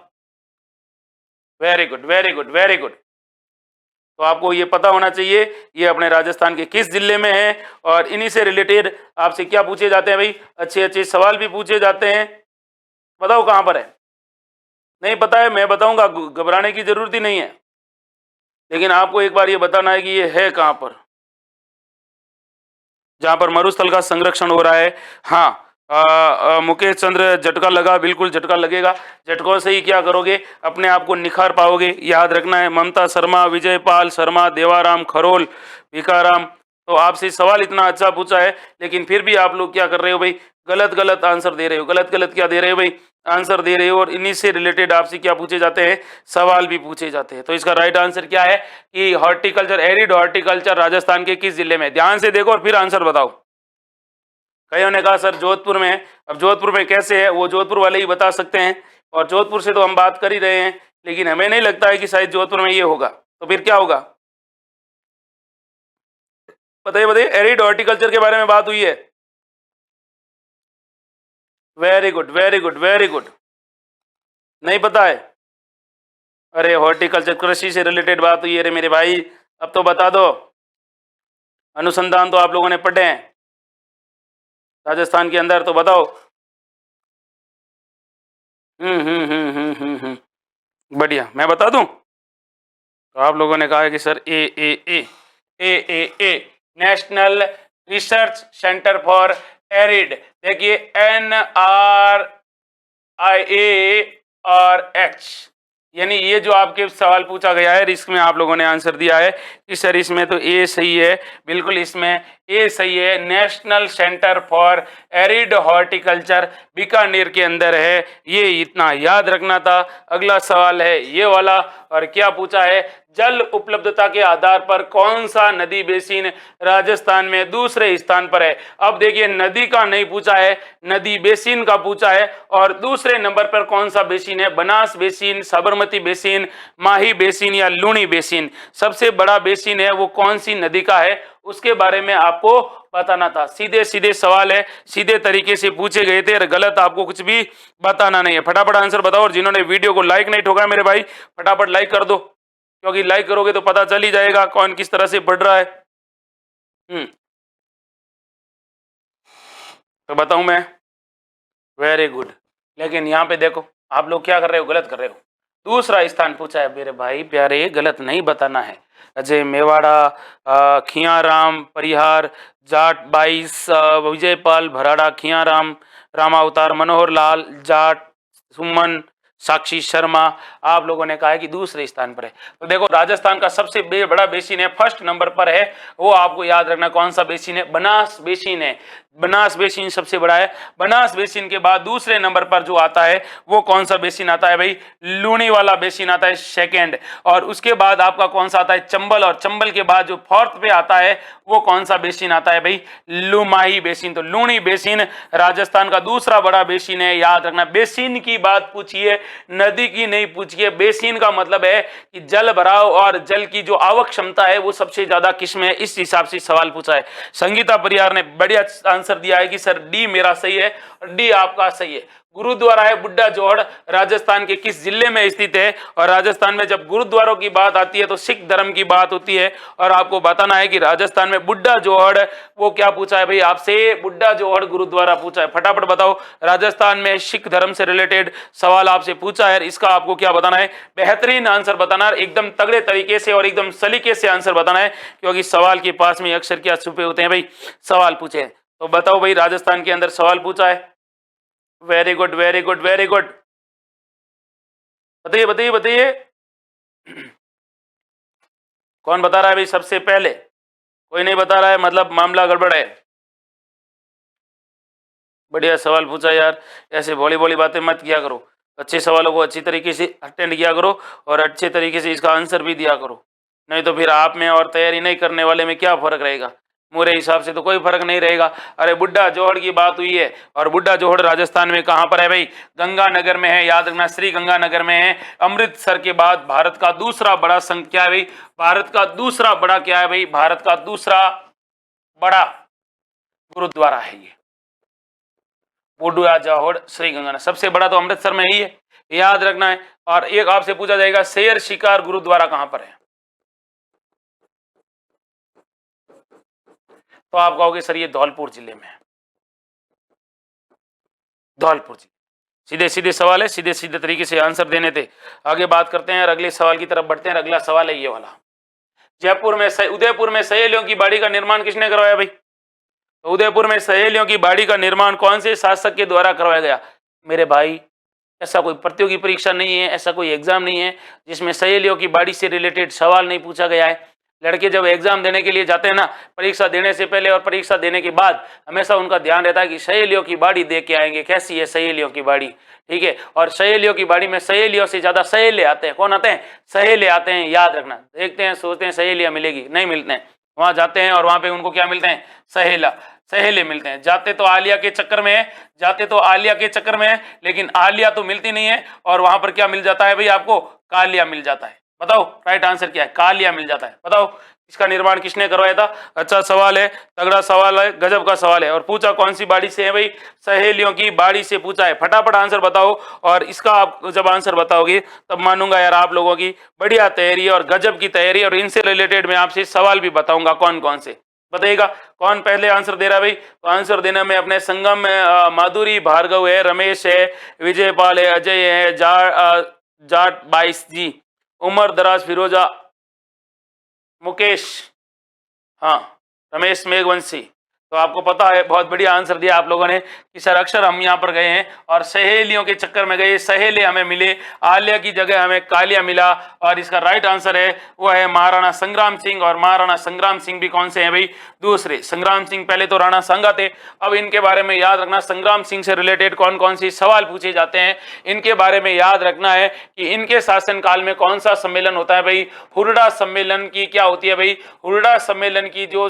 Very good, very good, very good. तो आपको ये पता होना चाहिए ये अपने राजस्थान के किस जिले में है, और इन्हीं से रिलेटेड आपसे क्या पूछे जाते हैं भाई, अच्छे अच्छे सवाल भी पूछे जाते हैं। बताओ कहां पर है, नहीं पता है मैं बताऊंगा, घबराने की जरूरत ही नहीं है, लेकिन आपको एक बार ये बताना है कि ये है कहां पर, जहां पर मरुस्थल का संरक्षण हो रहा है। हाँ, मुकेश चंद्र, झटका लगा, बिल्कुल झटका लगेगा। झटकों से ही क्या करोगे, अपने आप को निखार पाओगे, याद रखना है। ममता शर्मा, विजयपाल शर्मा, देवाराम खरोल, भिकाराम। तो आपसे सवाल इतना अच्छा पूछा है, लेकिन फिर भी आप लोग क्या कर रहे हो भाई, गलत गलत आंसर दे रहे हो। गलत गलत क्या दे रहे हो भाई, आंसर दे रहे हो, और इन्हीं से रिलेटेड आपसे क्या पूछे जाते हैं, सवाल भी पूछे जाते हैं। तो इसका राइट आंसर क्या है कि हॉर्टिकल्चर, एरिड हॉर्टिकल्चर राजस्थान के किस जिले में। ध्यान से देखो और फिर आंसर बताओ। कईयों ने कहा सर जोधपुर में। अब जोधपुर में कैसे है, वो जोधपुर वाले ही बता सकते हैं, और जोधपुर से तो हम बात कर ही रहे हैं, लेकिन हमें नहीं लगता है कि शायद जोधपुर में ये होगा। तो फिर क्या होगा, बताइए बताइए। एरिड हॉर्टिकल्चर के बारे में बात हुई है। Very good, very good, very good. नहीं पता है, अरे हॉर्टिकल्चर कृषि से रिलेटेड बात हुई है। अरे मेरे भाई अब तो बता दो, अनुसंधान तो आप लोगों ने पढ़े हैं राजस्थान के अंदर, तो बताओ। बढ़िया, मैं बता दूं। तो आप लोगों ने कहा है कि sir A national research centre for arid. देखिए NRIARH, यानी ये जो आपके सवाल पूछा गया है इसमें आप लोगों ने आंसर दिया है कि सर इसमें तो ए सही है, बिल्कुल इसमें ए सही है। National centre for arid horticulture Bikaner के अंदर है, ये इतना याद रखना था। अगला सवाल है ये वाला, और क्या पूछा है, जल उपलब्धता के आधार पर कौन सा नदी बेसिन राजस्थान में दूसरे स्थान पर है। अब देखिए नदी का नहीं पूछा है, नदी बेसिन का पूछा है, और दूसरे नंबर पर कौन सा बेसिन है, बनास बेसिन, साबरमती बेसिन, माही बेसिन या लूणी बेसिन। सबसे बड़ा बेसिन है वो कौन सी नदी का है, उसके बारे में आपको बताना था। सीधे सीधे सवाल है, सीधे तरीके से पूछे गए थे, और गलत आपको कुछ भी बताना नहीं है। फटाफट आंसर बताओ, और जिन्होंने वीडियो को लाइक नहीं ठोका मेरे भाई फटाफट लाइक कर दो, क्योंकि लाइक करोगे तो पता चल ही जाएगा कौन किस तरह से पढ़ रहा है। तो बताऊं मैं, वेरी गुड। लेकिन यहाँ पे देखो आप लोग क्या कर रहे हो, गलत कर रहे हो। दूसरा स्थान पूछा है मेरे भाई प्यारे, गलत नहीं बताना है। अजय मेवाड़ा, खियाराम परिहार, जाट 22, विजयपाल भराड़ा, खियाराम, रामावतार, मनोहर लाल जाट, सुमन, साक्षी शर्मा, आप लोगों ने कहा है कि दूसरे स्थान पर है। तो देखो राजस्थान का सबसे बड़ा बेसिन है, फर्स्ट नंबर पर है, वो आपको याद रखना कौन सा बेसिन है, बनास बेसिन है। बनास बेसिन सबसे बड़ा है। बनास बेसिन के बाद दूसरे नंबर पर जो आता है वो कौन सा बेसिन आता है भाई, लूणी वाला बेसिन आता है सेकेंड। और उसके बाद आपका कौन सा आता है, चंबल, और चंबल के बाद जो फोर्थ पे आता है वो कौन सा बेसिन आता है भाई, लुमाही बेसिन। तो लूणी बेसिन राजस्थान का दूसरा बड़ा बेसिन है, याद रखना। बेसिन की बात पूछिए, नदी की नहीं पूछिए। बेसिन का मतलब है कि जल भराव और जल की जो आवक क्षमता है वो सबसे ज्यादा किसमें है, इस हिसाब से सवाल पूछा है। संगीता परियार ने बढ़िया आंसर दिया है कि सर डी मेरा सही है, और डी आपका सही है। गुरुद्वारा है बुड्ढा जोहड़, राजस्थान के किस जिले में स्थित है। और राजस्थान में जब गुरुद्वारों की बात आती है तो सिख धर्म की बात होती है, और आपको बताना है कि राजस्थान में बुड्ढा जोहड़, वो क्या पूछा है भाई आपसे, बुड्ढा जोहड़ गुरुद्वारा पूछा है। फटाफट बताओ, राजस्थान में सिख धर्म से रिलेटेड सवाल आपसे पूछा है, इसका आपको क्या बताना है, बेहतरीन आंसर बताना है, एकदम तगड़े तरीके से और एकदम सलीके से आंसर बताना है, क्योंकि सवाल के पास में अक्सर क्या छुपे होते हैं भाई, सवाल पूछे। तो बताओ भाई राजस्थान के अंदर सवाल पूछा है, very good, very good, very good. बताइए बताइए बताइए, कौन बता रहा है भाई सबसे पहले? कोई नहीं बता रहा है, मतलब मामला गड़बड़ है। बढ़िया सवाल पूछा यार, ऐसे भोली भोली बातें मत किया करो, अच्छे सवालों को अच्छी तरीके से अटेंड किया करो और अच्छे तरीके से इसका आंसर भी दिया करो, नहीं तो फिर आप में और तैयारी नहीं करने वाले में क्या फर्क रहेगा? मेरे हिसाब से तो कोई फर्क नहीं रहेगा। अरे बुड्ढा जोहड़ की बात हुई है, और बुड्ढा जोहड़ राजस्थान में कहाँ पर है भाई? गंगानगर में है, याद रखना, श्री गंगानगर में है। अमृतसर के बाद भारत का दूसरा बड़ा संघ क्या है भाई? भारत का दूसरा बड़ा क्या है भाई? भारत का दूसरा बड़ा गुरुद्वारा है ये, बुड्ढा जोहड़ श्री गंगानगर। सबसे बड़ा तो अमृतसर में ही है, याद रखना है। और एक आपसे पूछा जाएगा शेर शिकार गुरुद्वारा कहां पर है, तो आप कहोगे सर ये धौलपुर जिले में है, धौलपुर जिले। सीधे सीधे सवाल है, सीधे सीधे तरीके से आंसर देने थे। आगे बात करते हैं और अगले सवाल की तरफ बढ़ते हैं। अगला सवाल है ये वाला, जयपुर में उदयपुर में सहेलियों की बाड़ी का निर्माण किसने करवाया भाई? तो उदयपुर में सहेलियों की बाड़ी का निर्माण कौन से शासक के द्वारा करवाया गया? मेरे भाई, ऐसा कोई प्रतियोगी परीक्षा नहीं है, ऐसा कोई एग्जाम नहीं है जिसमें सहेलियों की बाड़ी से रिलेटेड सवाल नहीं पूछा गया है। लड़के जब एग्जाम देने के लिए जाते हैं ना, परीक्षा देने से पहले और परीक्षा देने के बाद हमेशा उनका ध्यान रहता है कि सहेलियों की बाड़ी देख के आएंगे, कैसी है सहेलियों की बाड़ी, ठीक है। और सहेलियों की बाड़ी में सहेलियों से ज्यादा सहेले आते हैं। कौन आते हैं? सहेले आते हैं, याद रखना। देखते हैं, सोचते हैं सहेलियां मिलेगी, नहीं मिलते हैं। वहां जाते हैं और वहां पे उनको क्या मिलते हैं? सहेला, सहेले मिलते हैं। जाते तो आलिया के चक्कर में है, जाते तो आलिया के चक्कर में है, लेकिन आलिया तो मिलती नहीं है। और वहां पर क्या मिल जाता है भाई आपको? कालिया मिल जाता है। बताओ राइट आंसर क्या है? कालिया मिल जाता है। बताओ इसका निर्माण किसने करवाया था? अच्छा सवाल है, तगड़ा सवाल है, गजब का सवाल है। और पूछा कौन सी बाड़ी से है भाई? सहेलियों की बाड़ी से पूछा है। फटाफट आंसर बताओ, और इसका आप जब आंसर बताओगे तब मानूंगा यार आप लोगों की बढ़िया तैयारी और गजब की तैयारी। और इनसे रिलेटेड मैं आपसे सवाल भी बताऊंगा कौन कौन से। बताइएगा कौन पहले आंसर दे रहा है भाई? तो आंसर देने में अपने संगम में माधुरी भार्गव है, रमेश है, विजयपाल है, अजय है, जाट 22 जी, उमर दराज, फिरोजा, मुकेश, हाँ, रमेश मेघवंशी। तो आपको पता है, बहुत बढ़िया आंसर दिया आप लोगों ने कि सर अक्सर हम यहाँ पर गए हैं और सहेलियों के चक्कर में गए, सहेले हमें मिले, आलिया की जगह हमें कालिया मिला। और इसका राइट आंसर है वो है महाराणा संग्राम सिंह। और महाराणा संग्राम सिंह भी कौन से हैं भाई? दूसरे। संग्राम सिंह पहले तो राणा सांगा थे। अब इनके बारे में याद रखना, संग्राम सिंह से रिलेटेड कौन कौन सी सवाल पूछे जाते हैं इनके बारे में याद रखना है कि इनके शासन काल में कौन सा सम्मेलन होता है भाई? हुरडा सम्मेलन की क्या होती है भाई? हुरडा सम्मेलन की जो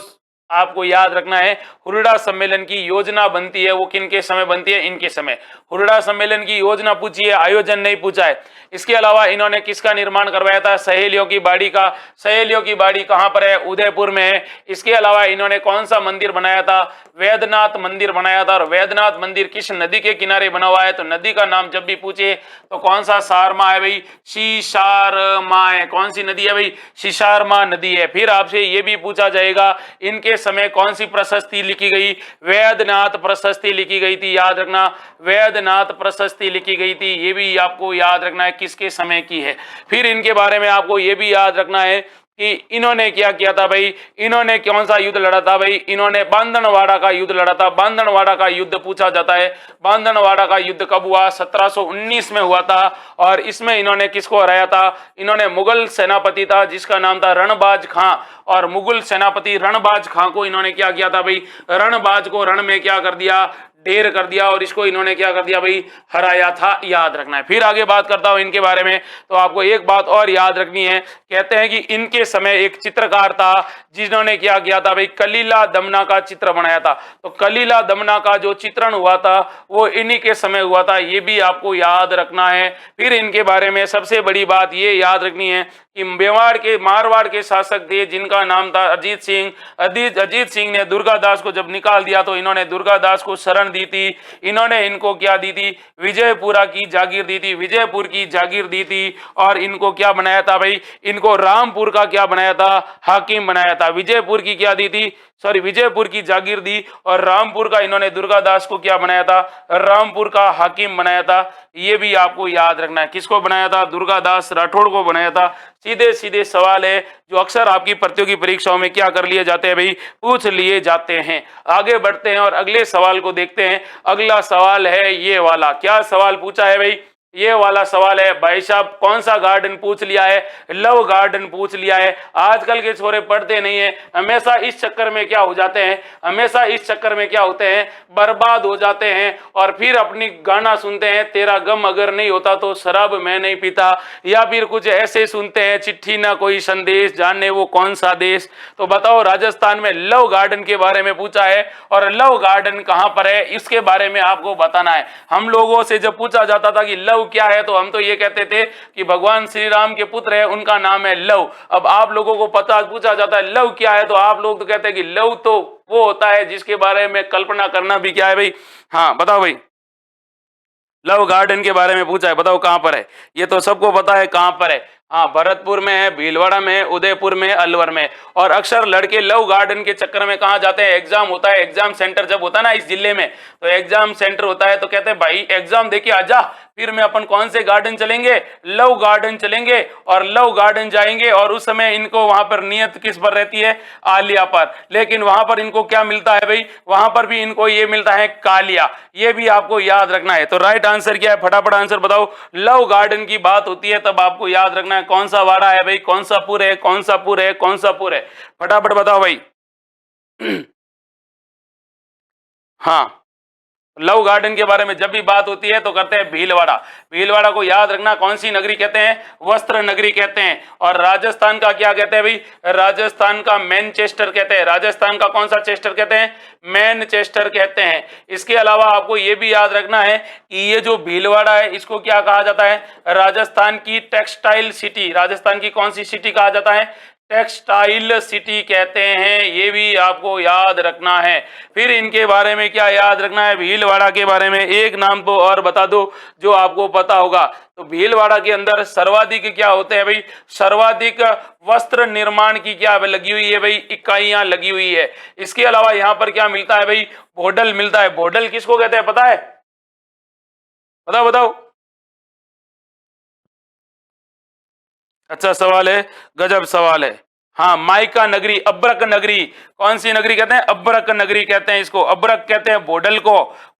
आपको याद रखना है, हुरडा सम्मेलन की योजना बनती है, वो किन के समय बनती है? इनके समय। हुरडा सम्मेलन की योजना पूछी है, आयोजन नहीं पूछा है। इसके अलावा इन्होंने किसका निर्माण करवाया था? सहेलियों की बाड़ी का। सहेलियों की बाड़ी कहां पर है? उदयपुर में है। इसके अलावा इन्होंने कौन सा मंदिर बनाया था? वैद्यनाथ मंदिर बनाया था। और वैद्यनाथ मंदिर किस नदी के किनारे बना हुआ है? तो नदी का नाम जब भी पूछे तो कौन सा सारमा है भाई? शिशारमा है। कौन सी नदी है भाई? शिशारमा नदी है। फिर आपसे ये भी पूछा जाएगा इनके समय कौन सी प्रशस्ति लिखी गई? वैद्यनाथ प्रशस्ति लिखी गई थी, याद रखना, वैद्यनाथ प्रशस्ति लिखी गई थी। ये भी आपको याद रखना है किसके समय की है। फिर इनके बारे में आपको ये भी याद रखना है कि इन्होंने क्या किया था भाई? इन्होंने कौन सा युद्ध लड़ा था भाई? इन्होंने बांदनवाड़ा का युद्ध लड़ा था। बांदनवाड़ा का युद्ध पूछा जाता है। बांदनवाड़ा का युद्ध कब हुआ? 1719 में हुआ था। और इसमें इन्होंने किसको हराया था? इन्होंने मुगल सेनापति था जिसका नाम था रणबाज खां। और मुगल सेनापति रणबाज खां को इन्होंने क्या किया था भाई? रणबाज को रण में क्या कर दिया? ढेर कर दिया। और इसको इन्होंने क्या कर दिया भाई? हराया था, याद रखना है। फिर आगे बात करता हूं इनके बारे में, तो आपको एक बात और याद रखनी है। कहते हैं कि इनके समय एक चित्रकार था जिन्होंने क्या किया था भाई? कलीला दमना का चित्र बनाया था। तो कलीला दमना का जो चित्रण हुआ था वो इन्हीं के समय हुआ था, ये भी आपको याद रखना है। फिर इनके बारे में सबसे बड़ी बात ये याद रखनी है कि मेवाड़ के, मारवाड़ के शासक थे जिनका नाम था अजीत सिंह। अजीत सिंह ने दुर्गादास को जब निकाल दिया तो इन्होंने दुर्गादास को शरण दी थी। इन्होंने इनको क्या दी थी? विजयपुरा की जागीर दी थी, विजयपुर की जागीर दी थी। और इनको क्या बनाया था भाई? इनको रामपुर का क्या बनाया था? हाकिम बनाया था। विजयपुर की क्या दी थी? सॉरी, विजयपुर की जागीर दी। और रामपुर का इन्होंने दुर्गादास को क्या बनाया था? रामपुर का हाकिम बनाया था। ये भी आपको याद रखना है। किसको बनाया था? दुर्गादास राठौड़ को बनाया था। सीधे सीधे सवाल है जो अक्सर आपकी प्रतियोगी परीक्षाओं में क्या कर लिए जाते हैं भाई, पूछ लिए जाते हैं। आगे बढ़ते हैं और अगले सवाल को देखते हैं। अगला सवाल है ये वाला। क्या सवाल पूछा है भाई, ये वाला सवाल है भाई साहब, कौन सा गार्डन पूछ लिया है, लव गार्डन पूछ लिया है। आजकल के छोरे पढ़ते नहीं है, हमेशा इस चक्कर में क्या हो जाते हैं, हमेशा इस चक्कर में क्या होते हैं, बर्बाद हो जाते हैं और फिर अपनी गाना सुनते हैं, तेरा गम अगर नहीं होता तो शराब मैं नहीं पीता, या फिर कुछ ऐसे सुनते हैं, चिट्ठी ना कोई संदेश जाने वो कौन सा देश। तो बताओ, राजस्थान में लव गार्डन के बारे में पूछा है और लव गार्डन कहां पर है इसके बारे में आपको बताना है। हम लोगों से जब पूछा जाता था कि लव क्या है तो हम तो ये कहते थे कि भगवान श्री राम के पुत्र है, उनका नाम है लव। अब आप लोगों को पता पूछा जाता है लव क्या है तो आप लोग तो कहते हैं कि लव तो वो होता है जिसके बारे में कल्पना करना भी क्या है भाई। हाँ बताओ भाई, लव गार्डन के बारे में पूछा है, बताओ कहां पर है। ये तो सबको पता है कहां पर है। हाँ, भरतपुर में है, भीलवाड़ा में है, उदयपुर में, अलवर में। और अक्सर लड़के लव गार्डन के चक्कर में कहाँ जाते हैं, एग्जाम होता है, एग्जाम सेंटर जब होता है ना इस जिले में, तो एग्जाम सेंटर होता है तो कहते हैं भाई एग्जाम देके आजा, फिर में अपन कौन से गार्डन चलेंगे, लव गार्डन चलेंगे। और लव गार्डन जाएंगे और उस समय इनको वहां पर नियत किस पर रहती है, आलिया पर। लेकिन वहां पर इनको क्या मिलता है भाई, वहां पर भी इनको ये मिलता है कालिया। ये भी आपको याद रखना है। तो राइट आंसर क्या है, फटाफट आंसर बताओ। लव गार्डन की बात होती है तब आपको याद रखना है कौन सा वाड़ा है भाई, कौन सा पुर है, कौन सा पुर है, कौन सा पुर है, फटाफट बताओ भाई। हाँ, लव गार्डन के बारे में जब भी बात होती है तो करते हैं भीलवाड़ा। भीलवाड़ा को याद रखना, कौन सी नगरी कहते हैं, वस्त्र नगरी कहते हैं। और राजस्थान का क्या कहते हैं भाई, राजस्थान का मैनचेस्टर कहते हैं। राजस्थान का कौन सा चेस्टर कहते हैं, मैनचेस्टर कहते हैं। इसके अलावा आपको यह भी याद रखना है कि ये जो भीलवाड़ा है इसको क्या कहा जाता है, राजस्थान की टेक्सटाइल सिटी। राजस्थान की कौन सी सिटी कहा जाता है, टेक्सटाइल सिटी कहते हैं। ये भी आपको याद रखना है। फिर इनके बारे में क्या याद रखना है, भीलवाड़ा के बारे में एक नाम तो और बता दो जो आपको पता होगा। तो भीलवाड़ा के अंदर सर्वाधिक क्या होते हैं भाई, सर्वाधिक वस्त्र निर्माण की क्या लगी हुई है भाई, इकाइयां लगी हुई है। इसके अलावा यहाँ पर क्या मिलता है भाई, भोडल मिलता है। भोडल किसको कहते हैं पता है, बताओ बताओ। अच्छा सवाल है, गजब सवाल है। हाँ, माइका नगरी, अब्रक नगरी। कौन सी नगरी कहते हैं, अब्रक नगरी कहते हैं इसको। अब्रक कहते हैं भोडल को,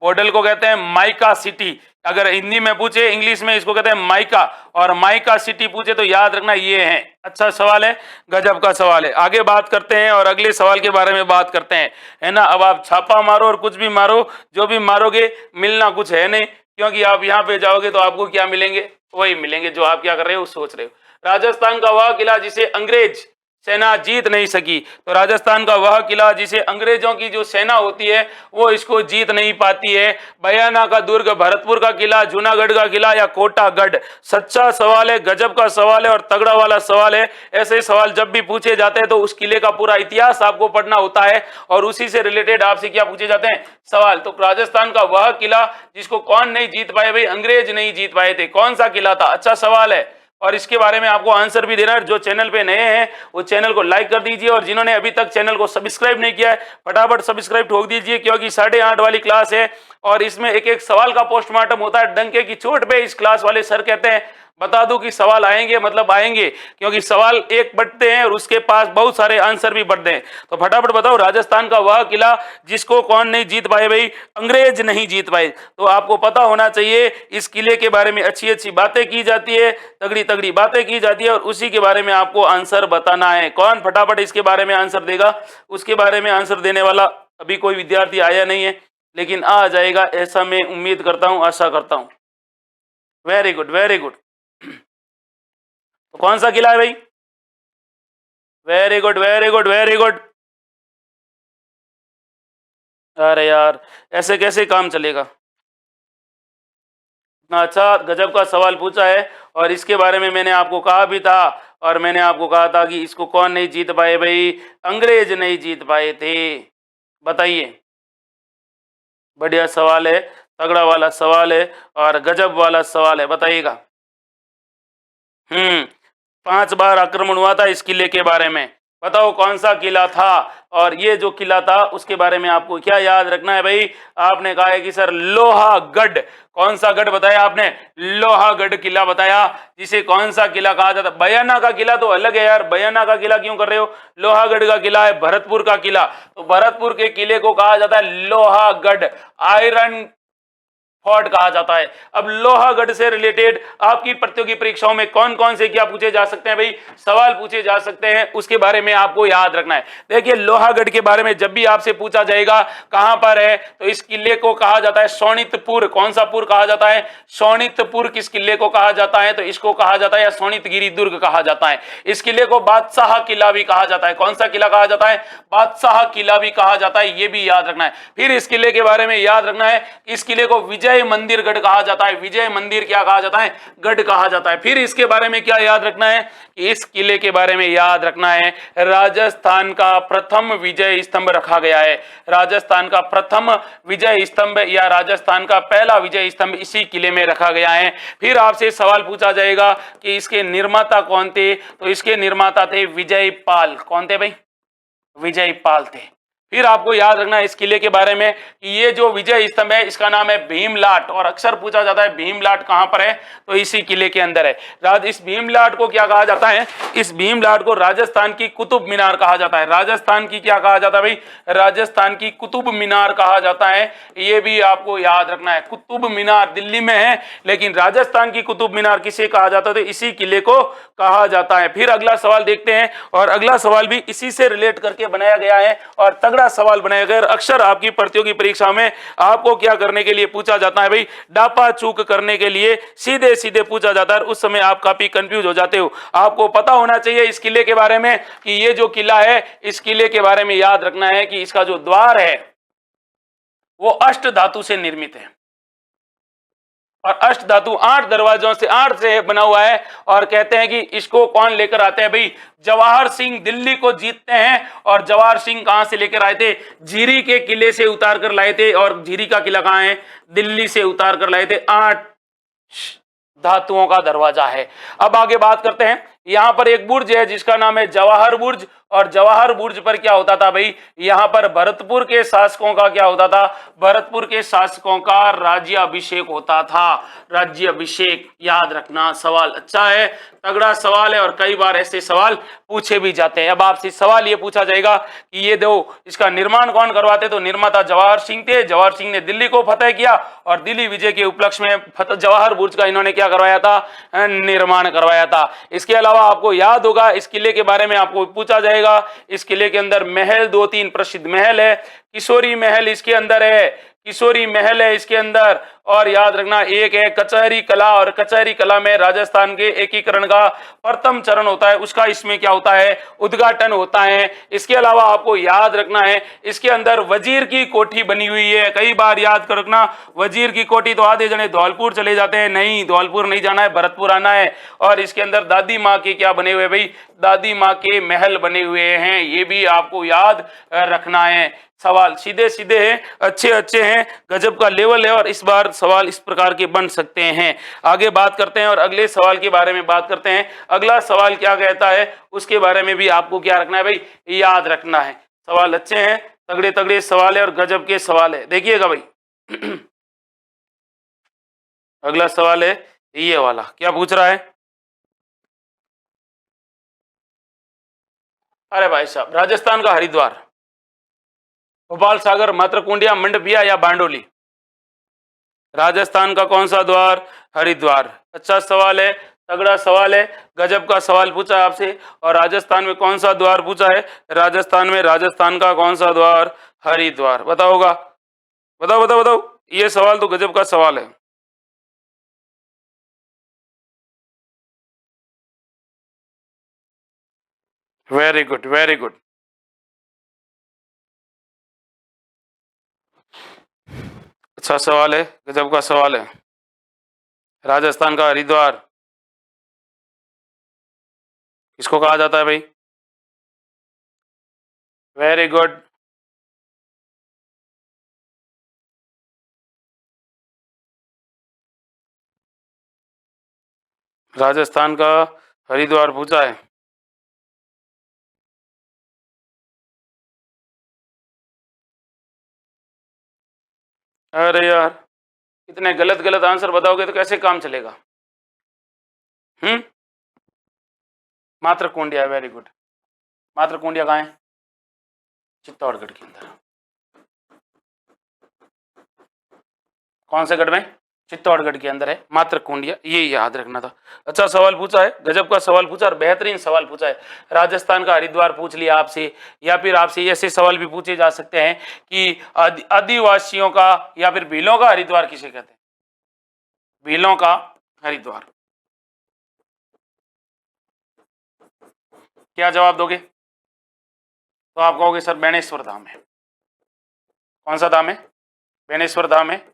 भोडल को कहते हैं माइका सिटी। अगर हिंदी में पूछे, इंग्लिश में इसको कहते हैं माइका, और माइका सिटी पूछे तो याद रखना ये है। अच्छा सवाल है, गजब का सवाल है। आगे बात करते हैं और अगले सवाल के बारे में बात करते हैं, है ना। अब आप छापा मारो और कुछ भी मारो, जो भी मारोगे मिलना कुछ है नहीं, क्योंकि आप यहाँ पे जाओगे तो आपको क्या मिलेंगे, वही मिलेंगे जो आप क्या कर रहे हो, सोच रहे हो। राजस्थान का वह किला जिसे अंग्रेज सेना जीत नहीं सकी। तो राजस्थान का वह किला जिसे अंग्रेजों की जो सेना होती है वो इसको जीत नहीं पाती है। बयाना का दुर्ग, भरतपुर का किला, जूनागढ़ का किला या कोटागढ़। सच्चा सवाल है, गजब का सवाल है और तगड़ा वाला सवाल है। ऐसे सवाल जब भी पूछे जाते हैं तो उस किले का पूरा इतिहास आपको पढ़ना होता है और उसी से रिलेटेड आपसे क्या पूछे जाते हैं, सवाल। तो राजस्थान का वह किला जिसको कौन नहीं जीत पाए भाई, अंग्रेज नहीं जीत पाए थे, कौन सा किला था। अच्छा सवाल है और इसके बारे में आपको आंसर भी देना है। जो चैनल पे नए हैं वो चैनल को लाइक कर दीजिए और जिन्होंने अभी तक चैनल को सब्सक्राइब नहीं किया है फटाफट सब्सक्राइब ठोक दीजिए, क्योंकि 8:30 वाली क्लास है और इसमें एक एक सवाल का पोस्टमार्टम होता है। डंके की चोट पे इस क्लास वाले सर कहते हैं बता दूं कि सवाल आएंगे, मतलब आएंगे, क्योंकि सवाल एक बढ़ते हैं और उसके पास बहुत सारे आंसर भी बढ़ते हैं। तो फटाफट बताओ, राजस्थान का वह किला जिसको कौन नहीं जीत पाए भाई, अंग्रेज नहीं जीत पाए। तो आपको पता होना चाहिए, इस किले के बारे में अच्छी अच्छी बातें की जाती है, तगड़ी तगड़ी बातें की जाती है और उसी के बारे में आपको आंसर बताना है। कौन फटाफट इसके बारे में आंसर देगा, उसके बारे में आंसर देने वाला अभी कोई विद्यार्थी आया नहीं है, लेकिन आ जाएगा ऐसा मैं उम्मीद करता हूं, आशा करता हूं। Very good very good. तो कौन सा किला है भाई, very good very good very good. अरे यार ऐसे कैसे काम चलेगा, इतना अच्छा गजब का सवाल पूछा है और इसके बारे में मैंने आपको कहा भी था, और मैंने आपको कहा था कि इसको कौन नहीं जीत पाए भाई, अंग्रेज नहीं जीत पाए थे। बताइए, बढ़िया सवाल है, तगड़ा वाला सवाल है और गजब वाला सवाल है, बताइएगा। 5 बार आक्रमण हुआ था इस किले के बारे में, बताओ कौन सा किला था। और ये जो किला था उसके बारे में आपको क्या याद रखना है भाई, आपने कहा है कि सर लोहागढ़। कौन सा गढ़ बताया आपने, लोहागढ़ किला बताया, जिसे कौन सा किला कहा जाता है। बयाना का किला तो अलग है यार, बयाना का किला क्यों कर रहे हो, लोहागढ़ का किला है भरतपुर का किला, तो भरतपुर के किले को कहा जाता है लोहागढ़, आयरन फोर्ट कहा जाता है। अब लोहागढ़ से रिलेटेड आपकी प्रतियोगी परीक्षाओं में कौन कौन से क्या पूछे जा सकते हैं भाई, सवाल पूछे जा सकते हैं, उसके बारे में आपको याद रखना है। देखिए लोहागढ़ के बारे में जब भी आपसे पूछा जाएगा कहां पर है, तो इस किले को कहा जाता है शोणितपुर। कौन सा पुर कहा जाता है, शोणितपुर। किस किले को कहा जाता है, तो इसको कहा जाता है या शोणितगिरी दुर्ग कहा जाता है। इस किले को बादशाह किला भी कहा जाता है। कौन सा किला कहा जाता है, बादशाह किला भी कहा जाता है, ये भी याद रखना है। फिर इस किले के बारे में याद रखना है, इस किले को विजय मंदिर गढ़ कहा जाता है। विजय मंदिर क्या कहा जाता है, गढ़ कहा जाता है। फिर इसके बारे में क्या याद रखना है, इस किले के बारे में याद रखना है राजस्थान का प्रथम विजय स्तंभ रखा गया है। राजस्थान का प्रथम विजय स्तंभ या राजस्थान का पहला विजय स्तंभ इसी किले में रखा गया है। फिर आपसे सवाल पूछा जाएगा कि इसके निर्माता कौन थे, तो इसके निर्माता थे विजयपाल। कौन थे भाई, विजयपाल थे। फिर आपको याद रखना है इस किले के बारे में कि ये जो विजय स्तंभ है इसका नाम है भीमलाट, और अक्सर पूछा जाता है भीमलाट कहां पर है, तो इसी किले के अंदर है। इस भीमलाट को क्या कहा जाता है, इस भीमलाट को राजस्थान की कुतुब मीनार कहा जाता है। राजस्थान की क्या कहा जाता है भाई, राजस्थान की कुतुब मीनार कहा जाता है, ये भी आपको याद रखना है। कुतुब मीनार दिल्ली में है, लेकिन राजस्थान की कुतुब मीनार किसे कहा जाता है, तो इसी किले को कहा जाता है। फिर अगला सवाल देखते हैं, और अगला सवाल भी इसी से रिलेट करके बनाया गया है और तगड़ा सवाल बनाया गया। अक्सर आपकी प्रतियोगी परीक्षा में आपको क्या करने के लिए पूछा जाता है भाई, डापा चूक करने के लिए सीधे सीधे पूछा जाता है, उस समय आप काफी कंफ्यूज हो जाते हो। आपको पता होना चाहिए इस किले के बारे में कि ये जो किला है, इस किले के बारे में याद रखना है कि इसका जो द्वार है वो अष्ट धातु से निर्मित है, और अष्ट धातु 8 दरवाजों से 8 से बना हुआ है। और कहते हैं कि इसको कौन लेकर आते हैं भाई, जवाहर सिंह दिल्ली को जीतते हैं। और जवाहर सिंह कहां से लेकर आए थे, झीरी के किले से उतार कर लाए थे, और झीरी का किला कहां है, दिल्ली से उतार कर लाए थे। 8 धातुओं का दरवाजा है। अब आगे बात करते हैं, यहां पर एक बुर्ज है जिसका नाम है जवाहर बुर्ज, और जवाहर बुर्ज पर क्या होता था भाई, यहां पर भरतपुर के शासकों का क्या होता था, भरतपुर के शासकों का राज्याभिषेक होता था। राज्याभिषेक याद रखना, सवाल अच्छा है, तगड़ा सवाल है, और कई बार ऐसे सवाल पूछे भी जाते हैं। अब आपसे सवाल ये पूछा जाएगा कि ये दो इसका निर्माण कौन करवाते, तो निर्माता जवाहर सिंह थे। जवाहर सिंह ने दिल्ली को फतेह किया, और दिल्ली विजय के उपलक्ष्य में जवाहर बुर्ज का इन्होंने क्या करवाया था, निर्माण करवाया था। इसके अलावा आपको याद होगा इस किले के बारे में आपको पूछा जाएगा, इस किले के अंदर महल 2-3 प्रसिद्ध महल है। किशोरी महल इसके अंदर है, किशोरी महल है इसके अंदर। और याद रखना एक है कचहरी कला, और कचहरी कला में राजस्थान के एकीकरण का प्रथम चरण होता है, उसका इसमें क्या होता है, उद्घाटन होता है। इसके अलावा आपको याद रखना है इसके अंदर वजीर की कोठी बनी हुई है। कई बार याद कर रखना, वजीर की कोठी तो आधे जने धौलपुर चले जाते हैं, नहीं धौलपुर नहीं जाना है, भरतपुर आना है। और इसके अंदर दादी माँ के क्या बने हुए भाई, दादी माँ के महल बने हुए हैं, ये भी आपको याद रखना है। सवाल सीधे सीधे हैं, अच्छे अच्छे हैं, गजब का लेवल है, और इस बार सवाल इस प्रकार के बन सकते हैं। आगे बात करते हैं और अगले सवाल के बारे में बात करते हैं। अगला सवाल क्या कहता है उसके बारे में भी आपको क्या रखना है भाई, याद रखना है। सवाल अच्छे हैं, तगड़े तगड़े सवाल है और गजब के सवाल है, देखिएगा भाई। अगला सवाल है ये वाला, क्या पूछ रहा है, अरे भाई साहब राजस्थान का हरिद्वार, भोपाल सागर, मातृकुंडिया, मंडपिया या बांडोली, राजस्थान का कौन सा द्वार, हरिद्वार। अच्छा सवाल है, तगड़ा सवाल है, गजब का सवाल पूछा है आपसे। और राजस्थान में कौन सा द्वार पूछा है, राजस्थान में राजस्थान का कौन सा द्वार, हरिद्वार। बताओगा, बताओ बताओ बताओ, ये सवाल तो गजब का सवाल है। वेरी गुड वेरी गुड, अच्छा सवाल है, गजब का सवाल है। राजस्थान का हरिद्वार किसको कहा जाता है भाई, वेरी गुड। राजस्थान का हरिद्वार पूछा है, अरे यार, इतने गलत गलत आंसर बताओगे तो कैसे काम चलेगा। मात्र कुंडिया, वेरी गुड। मात्र कुंडिया कहाँ है? चित्तौड़गढ़ के अंदर। कौन से गढ़ में? चित्तौड़गढ़ के अंदर है मात्र कुंडिया, ये याद रखना था। अच्छा सवाल पूछा है, गजब का सवाल पूछा और बेहतरीन सवाल पूछा है। राजस्थान का हरिद्वार पूछ लिया आपसे, या फिर आपसे ऐसे सवाल भी पूछे जा सकते हैं कि आदिवासियों का या फिर भीलों का हरिद्वार किसे कहते हैं? भीलों का हरिद्वार। क्या जवाब दोगे? तो आप कहोगे सर बेणेश्वर धाम है। कौन सा धाम है? बेणेश्वर धाम है।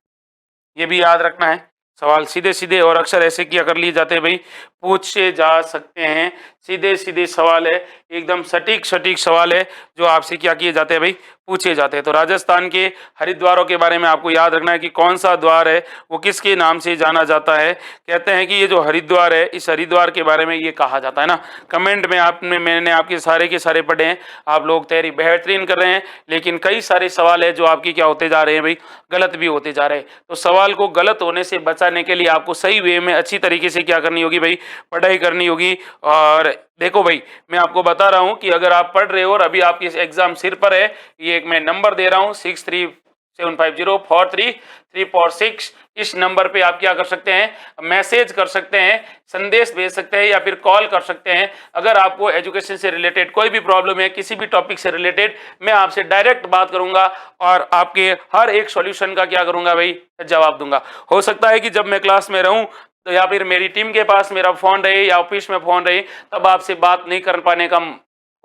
ये भी याद रखना है। सवाल सीधे सीधे और अक्सर ऐसे किया कर लिए जाते हैं भाई, पूछे जा सकते हैं। सीधे सीधे सवाल है, एकदम सटीक सटीक सवाल है जो आपसे क्या किए जाते हैं भाई, पूछे जाते हैं। तो राजस्थान के हरिद्वारों के बारे में आपको याद रखना है कि कौन सा द्वार है वो किसके नाम से जाना जाता है। कहते हैं कि ये जो हरिद्वार है, इस हरिद्वार के बारे में ये कहा जाता है ना। कमेंट में आपने मैंने आपके सारे के सारे पढ़े हैं, आप लोग तैयारी बेहतरीन कर रहे हैं, लेकिन कई सारे सवाल है जो आपकी क्या होते जा रहे हैं भाई, गलत भी होते जा रहे हैं। तो सवाल को गलत होने से बचाने के लिए आपको सही वे में अच्छी तरीके से क्या करनी होगी भाई, पढ़ाई करनी होगी। और देखो भाई, मैं आपको बता रहा हूं कि अगर आप पढ़ रहे हो और अभी आपकी एग्जाम सिर पर है, ये एक मैं नंबर दे रहा हूं 6375043346। इस नंबर पे आप क्या कर सकते हैं, मैसेज कर सकते हैं, संदेश भेज सकते हैं या फिर कॉल कर सकते हैं। अगर आपको एजुकेशन से रिलेटेड कोई भी प्रॉब्लम है, किसी भी टॉपिक से रिलेटेड, मैं आपसे डायरेक्ट बात करूंगा और आपके हर एक सॉल्यूशन का क्या करूंगा भाई, जवाब दूंगा। हो सकता है कि जब मैं क्लास में रहूं तो या फिर मेरी टीम के पास मेरा फोन रहे या ऑफिस में फोन रहे, तब आपसे बात नहीं कर पाने का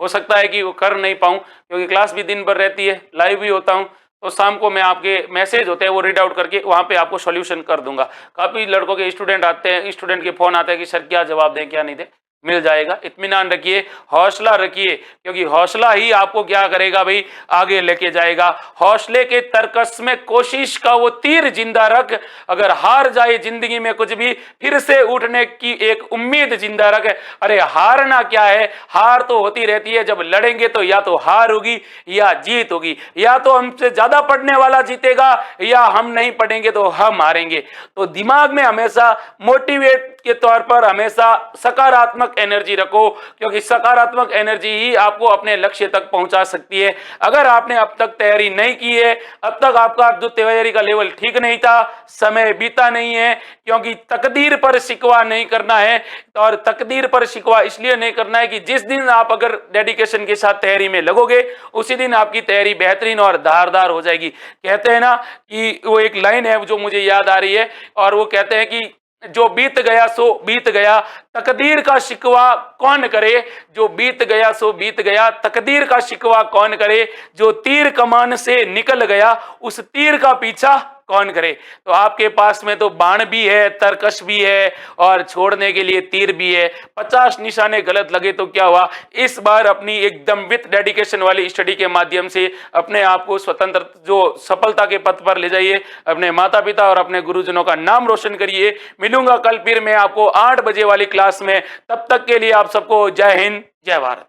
हो सकता है कि वो कर नहीं पाऊं, क्योंकि क्लास भी दिन भर रहती है, लाइव भी होता हूं। तो शाम को मैं आपके मैसेज होते हैं वो रीड आउट करके वहां पे आपको सॉल्यूशन कर दूंगा। काफी लड़कों के स्टूडेंट आते हैं, स्टूडेंट के फोन आते हैं कि सर क्या जवाब दें क्या नहीं दें, मिल जाएगा। इत्मीनान रखिए, हौसला रखिए, क्योंकि हौसला ही आपको क्या करेगा भाई, आगे लेके जाएगा। हौसले के तरकस में कोशिश का वो तीर जिंदा रख, अगर हार जाए जिंदगी में कुछ भी, फिर से उठने की एक उम्मीद जिंदा रख। अरे हारना क्या है, हार तो होती रहती है, जब लड़ेंगे तो या तो हार होगी या जीत होगी, या तो हमसे ज्यादा पढ़ने वाला जीतेगा या हम नहीं पढ़ेंगे तो हम हारेंगे। तो दिमाग में हमेशा मोटिवेट के तौर पर हमेशा सकारात्मक एनर्जी रखो, क्योंकि सकारात्मक एनर्जी ही आपको अपने लक्ष्य तक पहुंचा सकती है। अगर आपने अब तक तैयारी नहीं की है, अब तक आपका जो तैयारी का लेवल ठीक नहीं था, समय बीता नहीं है, क्योंकि तकदीर पर शिकवा नहीं करना है। और तकदीर पर शिकवा इसलिए नहीं करना है कि जिस दिन आप अगर डेडिकेशन के साथ तैयारी में लगोगे, उसी दिन आपकी तैयारी बेहतरीन और धारदार हो जाएगी। कहते हैं ना कि वो एक लाइन है जो मुझे याद आ रही है, और वो कहते हैं कि जो बीत गया सो बीत गया, तकदीर का शिकवा कौन करे। जो बीत गया सो बीत गया, तकदीर का शिकवा कौन करे। जो तीर कमान से निकल गया, उस तीर का पीछा कौन करे। तो आपके पास में तो बाण भी है, तरकश भी है और छोड़ने के लिए तीर भी है। 50 निशाने गलत लगे तो क्या हुआ, इस बार अपनी एकदम विथ डेडिकेशन वाली स्टडी के माध्यम से अपने आप को स्वतंत्र जो सफलता के पथ पर ले जाइए। अपने माता पिता और अपने गुरुजनों का नाम रोशन करिए। मिलूंगा कल फिर मैं आपको 8 बजे वाली क्लास में। तब तक के लिए आप सबको जय हिंद, जय भारत।